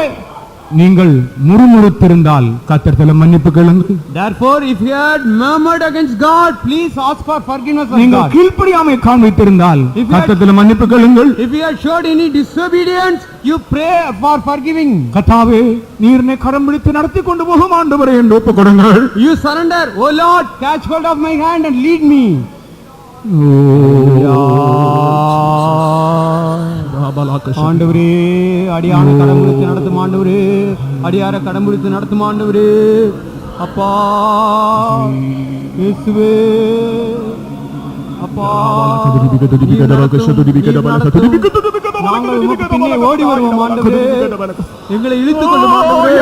நீங்கள் முறுமுறுத்திருந்தால் கர்த்தரிடம் மன்னிப்பு கேளுங்கள். Therefore, if you had murmured against God, please ask for forgiveness of நீங்கள் God. கீழ்ப்படியாமை காண்பித்திருந்தால் கர்த்தரிடம் மன்னிப்பு கேளுங்கள். If you had showed any disobedience, you pray for forgiving. கர்த்தாவே நீர் என்னை கரம் பிடித்து நடத்தி கொண்டு போகும் ஆண்டவரே என்று ஒப்புக்கொடுங்கள். You surrender, oh Lord, catch hold of my hand and lead me. ஆண்டவரே அடியான கரம் பிடித்து நடத்தும் ஆண்டவரே, அடியார கரம் பிடித்து நடத்தும் ஆண்டவரே, அப்பா இயேசுவே அப்பா நாங்கள் உமக்கு பின்னே ஓடி வருவோம் ஆண்டவரே, எங்களை இழுத்துக் கொள்ளும் ஆண்டவரே,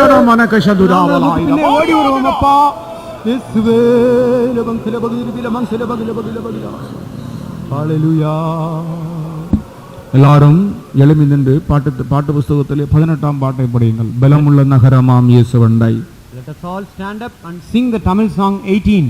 பின்னே ஓடி வருவோம் அப்பா இயேசுவே. ஹல்லேலூயா. எல்லாரும் எழும்பி நின்று பாட்டு புஸ்தகத்திலே 18ஆம் பாட்டை படியுங்கள். பலமுள்ள நகரமாம் இயேசுவண்டை. Let us all stand up and sing the Tamil song 18.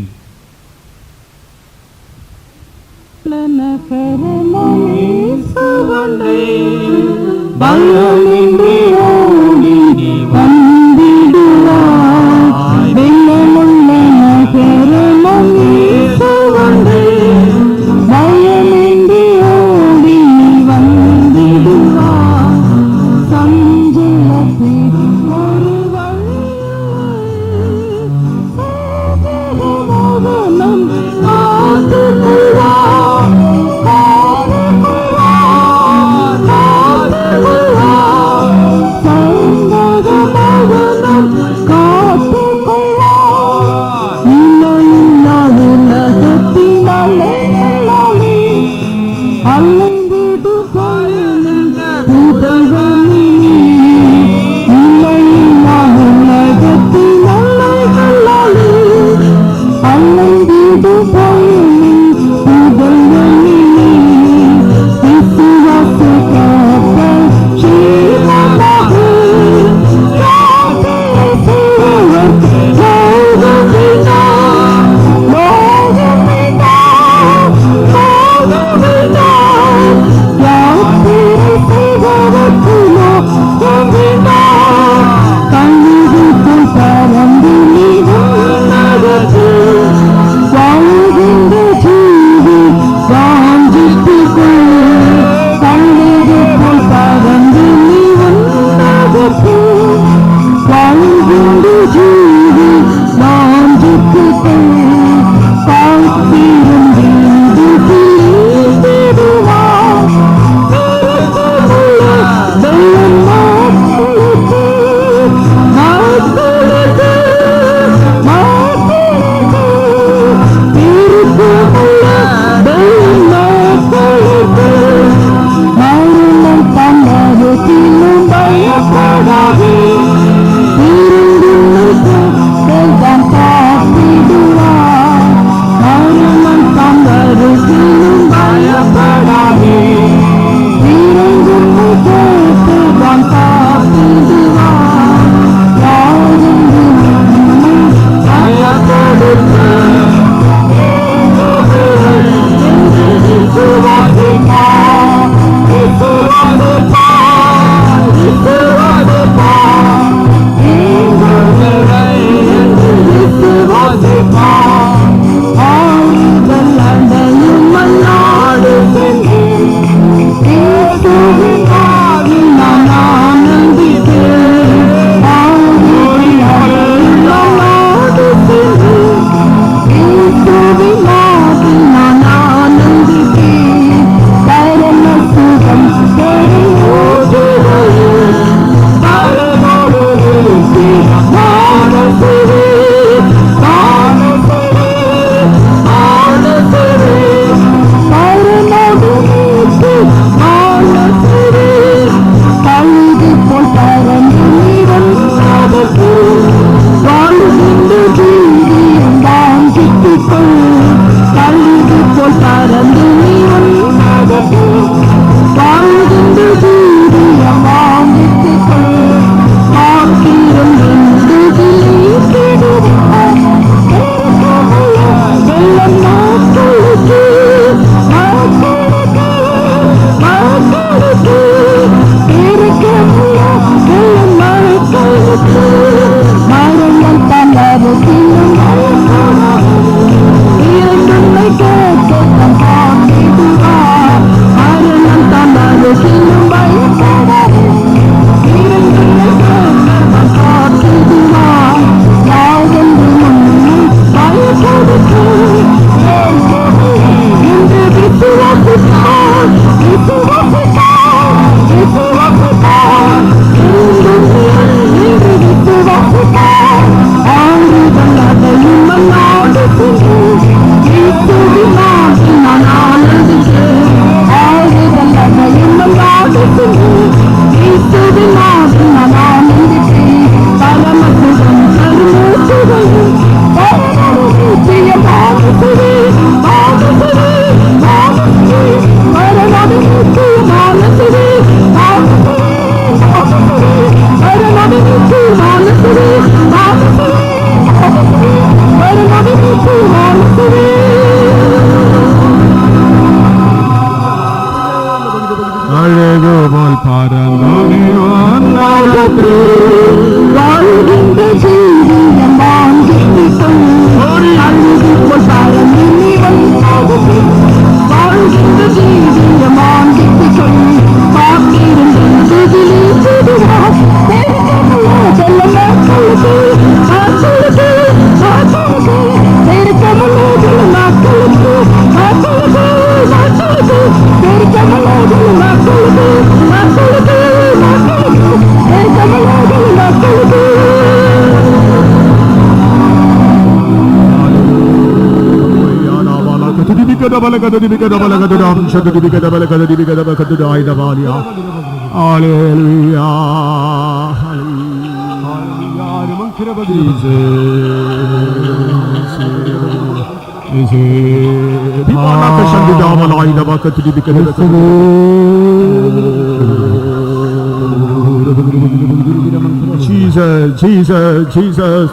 Jesus, Jesus, Jesus.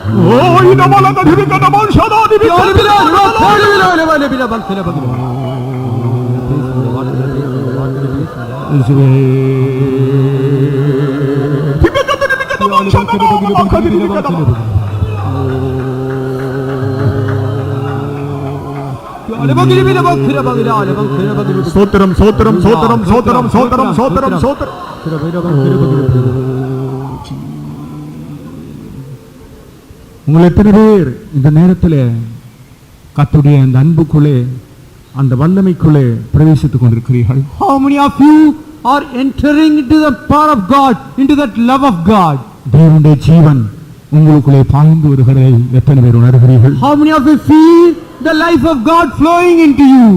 Oh, ina malaga dibika da man shada dibika. சோத்திரம் சோத்திரம் சோத்திரம் சோத்திரம் சோத்திரம் சோத்திரம் சோத்திரம். உங்கள் எத்தனை பேர் இந்த நேரத்தில் கர்த்தருடைய அந்த அன்புக்குள்ளே அந்த வல்லமைக்குள்ளே பிரவேசித்துக் கொண்டிருக்கிறீர்கள்? How many of you are entering into the power of God, into that love of God? தேவனுடைய ஜீவன் உங்களுக்குள்ளே பாய்ந்து வருகிறதை எத்தனை பேர் உணர்கிறீர்கள்? How many of you feel the life of God flowing into you?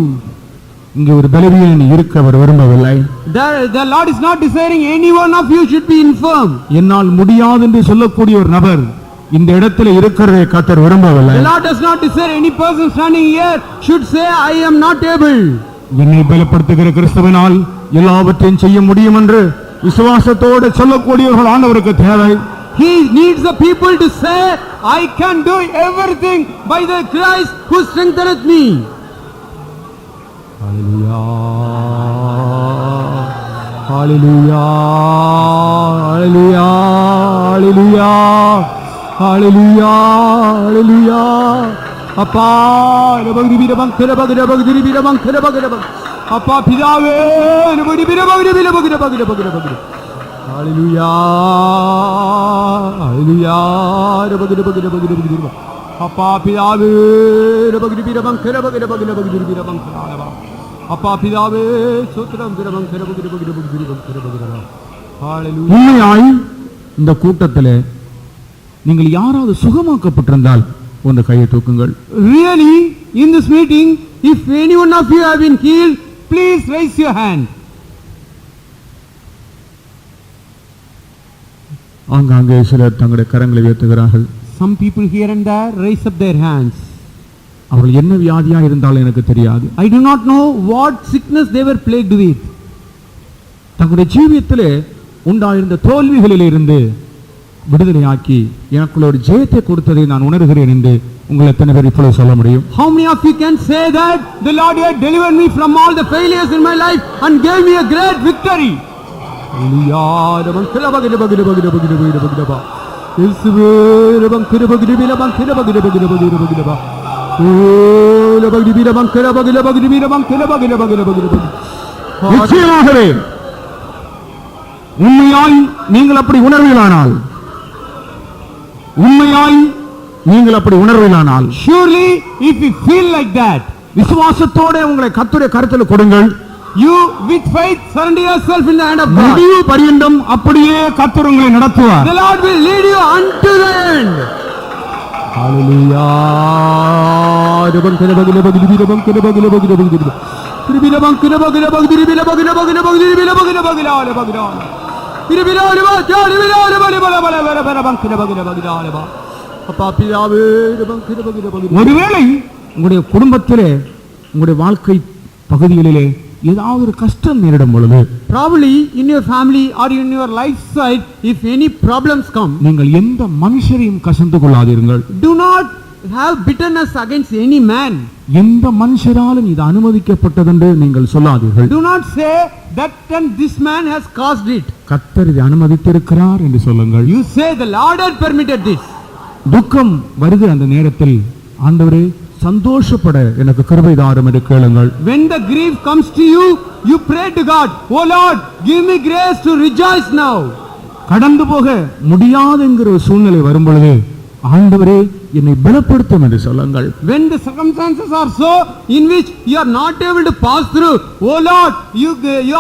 இங்கே ஒரு பலவீனன் இருக்க அவர் விரும்பவில்லை. The Lord is not desiring any one of you should be infirm. என்னால் முடியாது என்று சொல்லக்கூடிய ஒரு நபர் இந்த இடத்துல இருக்கிறதை கர்த்தர் விரும்பவில்லை. The Lord does not desire any person standing here should say I am not able. என்னை பலப்படுத்துகிற கிறிஸ்துவினால் எல்லாவற்றையும் செய்ய முடியும் என்று விசுவாசத்தோடு சொல்லக்கூடியவர்கள் ஆண்டவருக்கு தேவை. He needs the people to say I can do everything by the Christ who strengtheneth me. Hallelujah, hallelujah, hallelujah, hallelujah, hallelujah, hallelujah. அப்பா நபகதி வீரபங் கரபக நபகதி வீரபங் கரபக நபக அப்பா பிதாவே நபகதி வீரபக வீரபக நபக நபக நபக. Hallelujah, hallelujah, நபகதி நபகதி நபகதி நபகதி. அப்பா பிதாவே நபகதி வீரபங் கரபக நபக நபகதி வீரபங் கரபக. அப்பா பிதாவே சோத்ரம் வீரபங் கரபக நபகதி நபகதி வீரபங் கரபக. Hallelujah. உண்மையாய் இந்த கூட்டத்திலே நீங்கள் யாராவது சுகமாக்கப்பட்டிருந்தால் ஒன்று கையை தூக்குங்கள். Really, in this meeting, if any one of you have been healed, please raise your hand. ஆங்காங்கே சிலர் தங்களுடைய கரங்களை உயர்த்துகிறார்கள். Some people here and there raise up their hands. அவர்கள் என்ன வியாதியா இருந்தாலும் எனக்கு தெரியாது. I do not know what sickness they were plagued with. தங்களுடைய ஜீவியத்திலே உண்டாயிருந்த தோல்விகளிலிருந்து விடுதலையாக்கி எனக்குள்ள ஒரு ஜெயத்தை கொடுத்ததை நான் உணர்கிறேன் என்று உங்கள் எத்தனை பேர் இப்பொழுது சொல்ல முடியும்? How many of you can say that the Lord had delivered me from all the failures in my life and gave me a great victory? நிச்சயமாகவே உண்மையாய் நீங்கள் அப்படி உணர்வீர்களானால் surely if you feel like that, விசுவாசத்தோட உங்களை கர்த்தருடைய கரத்தில் கொடுங்கள். you with faith surrender yourself in the hand of God. முடிவு பரியந்தம் அப்படியே கர்த்தர் உங்களை நடத்துவார். The Lord will lead you unto the end. Hallelujah. ஒருவேளை உங்களுடைய குடும்பத்திலே உங்களுடைய வாழ்க்கை பகுதிகளிலே ஏதாவது ஒரு கஷ்டம் நேரிடும் பொழுது, probably in your family or in your life side, if any problems come, நீங்கள் எந்த மனுஷரையும் கசந்து கொள்ளாதீர்கள். do not have bitterness against any man. எந்த மனுஷராலும் இது அனுமதிக்கப்பட்டதென்று நீங்கள் சொல்லாதீர்கள். Do not say that and this man has caused it. கர்த்தர் இதை அனுமதித்திருக்கிறார் என்று சொல்லுங்கள். You say the Lord had permitted this. துக்கம் வருகிற அந்த நேரத்தில் ஆண்டவரே சந்தோஷப்பட எனக்கு கிருபை தாரும் என்று கேளுங்கள். When the grief comes to you, you pray to God, oh Lord, give me grace to rejoice now. கடந்து போக முடியாது என்கிற ஒரு சூழ்நிலை வரும் பொழுது ஆண்டவரே என்னை பலப்படுத்தும் என்று சொல்லுங்கள். When the circumstances are so in which you are not able to pass through, oh Lord, you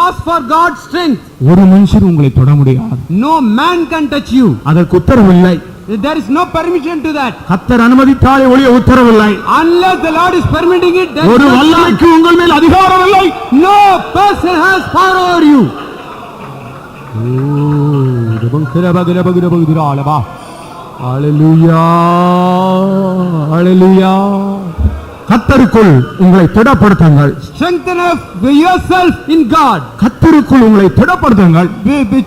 ask for God's strength. ஒரு மனுஷன் உங்களை தொட முடியாது. No man can touch you. அதற்கு உத்தரவில்லை. There is no permission to that. கர்த்தர் அனுமதித்தாலே ஒழிய உத்தரவில்லை. Unless the Lord is permitting it, there ஒரு is no வல்லமைக்கு உங்கள் மேல் அதிகாரம் இல்லை. No person has power over you. Hallelujah. Hallelujah. கர்த்தருக்குள் உங்களை திடப்படுத்துங்கள். Strengthen yourself in God. கர்த்தருக்குள் உங்களை திடப்படுத்துங்கள்.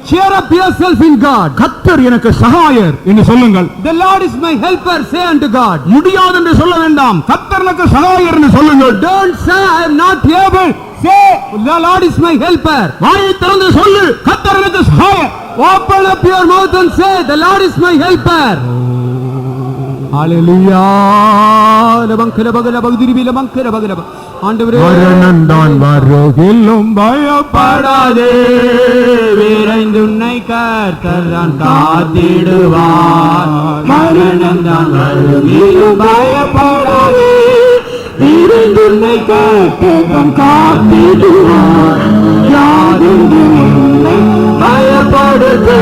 Cheer up yourself in God. கர்த்தர் எனக்கு சகாயர் என்று சொல்லுங்கள். The Lord is my helper. Say unto God. முடியாது என்று சொல்ல வேண்டாம். கர்த்தர் எனக்கு சகாயர் என்று சொல்லுங்கள். Don't say I am not able. Say the Lord is my helper. வாயை திறந்து சொல்லு, கர்த்தர் எனக்கு சகாயர். Open up your mouth and say the Lord is my helper. Hallelujah. மரணந்தான் வருகிலும் பயப்படாதே, விரைந்துன்னை கர்த்தர் தான் காத்திடுவார். மரணந்தான் வருகிலும் பயப்படாதே, விரைந்துன்னை கர்த்தர் தான் காத்திடுவார். யாதென்றும் பயப்படுதே,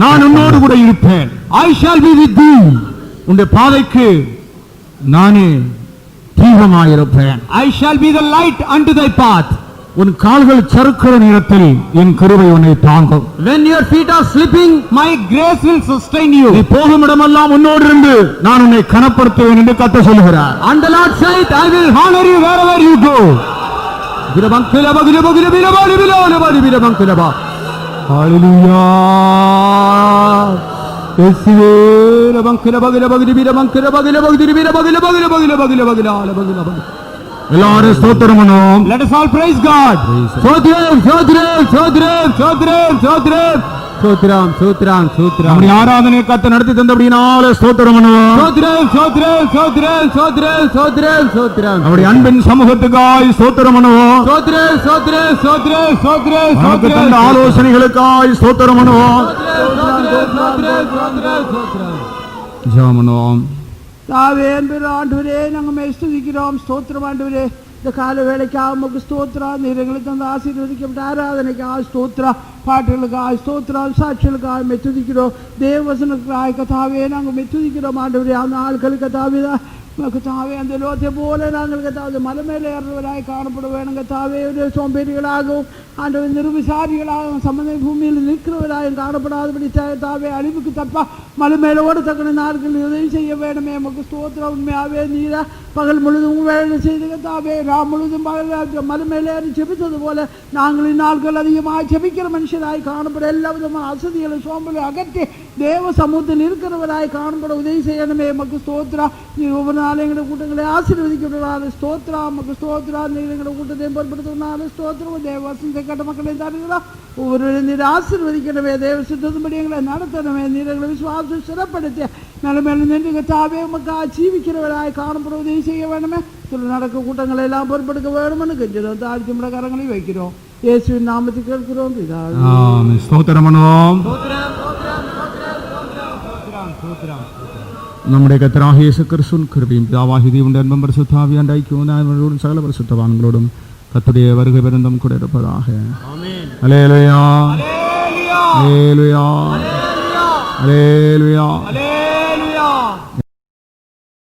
நான் உன்னோடு கூட இருப்பேன். I shall be with thee. உன்னுடைய பாதைக்கு நானே தீபமாயிருப்பேன். I shall be the light unto thy path. உன் கால்கள் சறுக்கிற நேரத்தில் என் கிருபை உன்னை தாங்கும். When your feet are slipping, my grace will sustain you. நீ போகும் இடமெல்லாம் உன்னோடு இருந்து நான் உன்னை கனப்படுத்துவேன் என்று கர்த்தர் சொல்கிறார். And the Lord said, I will honor you wherever you go. Hallelujah. எல்லாரும் ஸ்தோத்திரம் பண்ணுவோம். Let us all praise God. Sotram, Sotram, Sotram, Sotram, Sotram. Sotram, Sotram, Sotram. நம்முடைய ஆராதனை கர்த்தர் நடத்தி தந்தபடியினால ஸ்தோத்திரம் பண்ணுவோம். Sotram, Sotram, Sotram, Sotram, Sotram, Sotram. நம்முடைய அன்பின் சமூகத்துக்காய் ஸ்தோத்திரம் பண்ணுவோம். Sotram, Sotram, Sotram, Sotram, நமக்கு Sotram. தந்த ஆலோசனைகளுக்காய் ஸ்தோத்திரம் பண்ணுவோம். ஜெபம் பண்ணுவோம். தாவே என்பது ஆண்டவரே, நாங்கள் ஸ்துதிக்கிறோம். ஸ்தோத்திரம் ஆண்டவரே. இந்த கால வேலைக்காக உமக்கு ஸ்தோத்திரம். நீர் எங்களுக்கு அந்த ஆசீர்வதிக்கப்பட்ட ஆராதனைக்காக ஸ்தோத்திரம். பாட்டுகளுக்காக ஸ்தோத்திரம். சாட்சிகளுக்காக மெத்துதிக்கிறோம். தேவவசனத்துக்காக கதாவே நாங்கள் மெத்துதிக்கிறோம் ஆண்டவரே. அந்த ஆட்களுக்கு கதாவேதான் கத்தாவே அந்த லோத்தை போல நாங்கள் கத்தாவது மலை மேலே ஏறுவராய் காணப்பட வேணும். கத்தாவே சோம்பேறிகளாகவும் ஆண்டவர் நிர்விசாரிகளாகவும் சம்பந்த பூமியில் நிற்கிறவராயும் காணப்படாதபடி தாவே அழிவுக்கு தப்பா மலை மேலே ஓடத்தக்கன நாட்கள் உதவி செய்ய வேணுமே. நமக்கு ஸ்தோத்திரம். உண்மையாகவே நீரா பகல் முழுதும் வேலை செய்து கத்தாவே ராம் முழுதும் பகல் மலை மேலே ஏறி செபித்தது போல நாங்கள் இந்நாட்கள் அதிகமாக செபிக்கிற மனுஷராய் காணப்பட எல்லா விதமான அசதிகளை சோம்பலை அகற்றி தேவ சமூகத்தில் இருக்கிறவராய் காணப்பட உதவி செய்யணுமே. நமக்கு ஸ்தோத்திரம். நீ ஒவ்வொரு நாளும் எங்களோட கூட்டங்களை ஆசீர்வதிக்கிறவரான ஸ்தோத்திரம். நமக்கு ஸ்தோத்திரம். நீர் எங்களோட கூட்டத்தையும் பொருட்படுத்துவதனால ஸ்தோத்திரம். தேவசனத்தை கட்ட மக்களையும் தருகிறா ஒவ்வொரு நீர் ஆசீர்வதிக்கணுமே. தேவ சித்தத்தின்படி எங்களை நடத்தணுமே. நீர் எங்களை விசுவாசம் சிறப்படுத்தி நிலைமையில நின்று தாவே உமக்கு ஜீவிக்கிறவராய் காணப்பட உதவி செய்ய வேணுமே. நடக்க கூட்டங்களை எல்லாம் பொருட்படுத்த வேணும்னு கெஞ்சிடும். தாழ்த்தி முட கரங்களை வைக்கிறோம். இயேசுவின் நாமத்தை கேட்கிறோம். ஸ்தோத்திரம் பண்ணுவோம். നമ്മുടെ കർത്താവായ യേശു ക്രിസ്തുവിൻ കൃപയും പിതാവായ ദൈവത്തിന്റെ അൻപും പരിശുദ്ധാവിയാന്റെ ഐക്യവും സകല പരിശുദ്ധവാന്കളോടും കർത്തരുடைய வருகை பரிந்தும் கூட இருப்பதாக. ஆமென். ஹல்லேலூயா. ஹல்லேலூயா. அல்லேலூயா. அல்லேலூயா.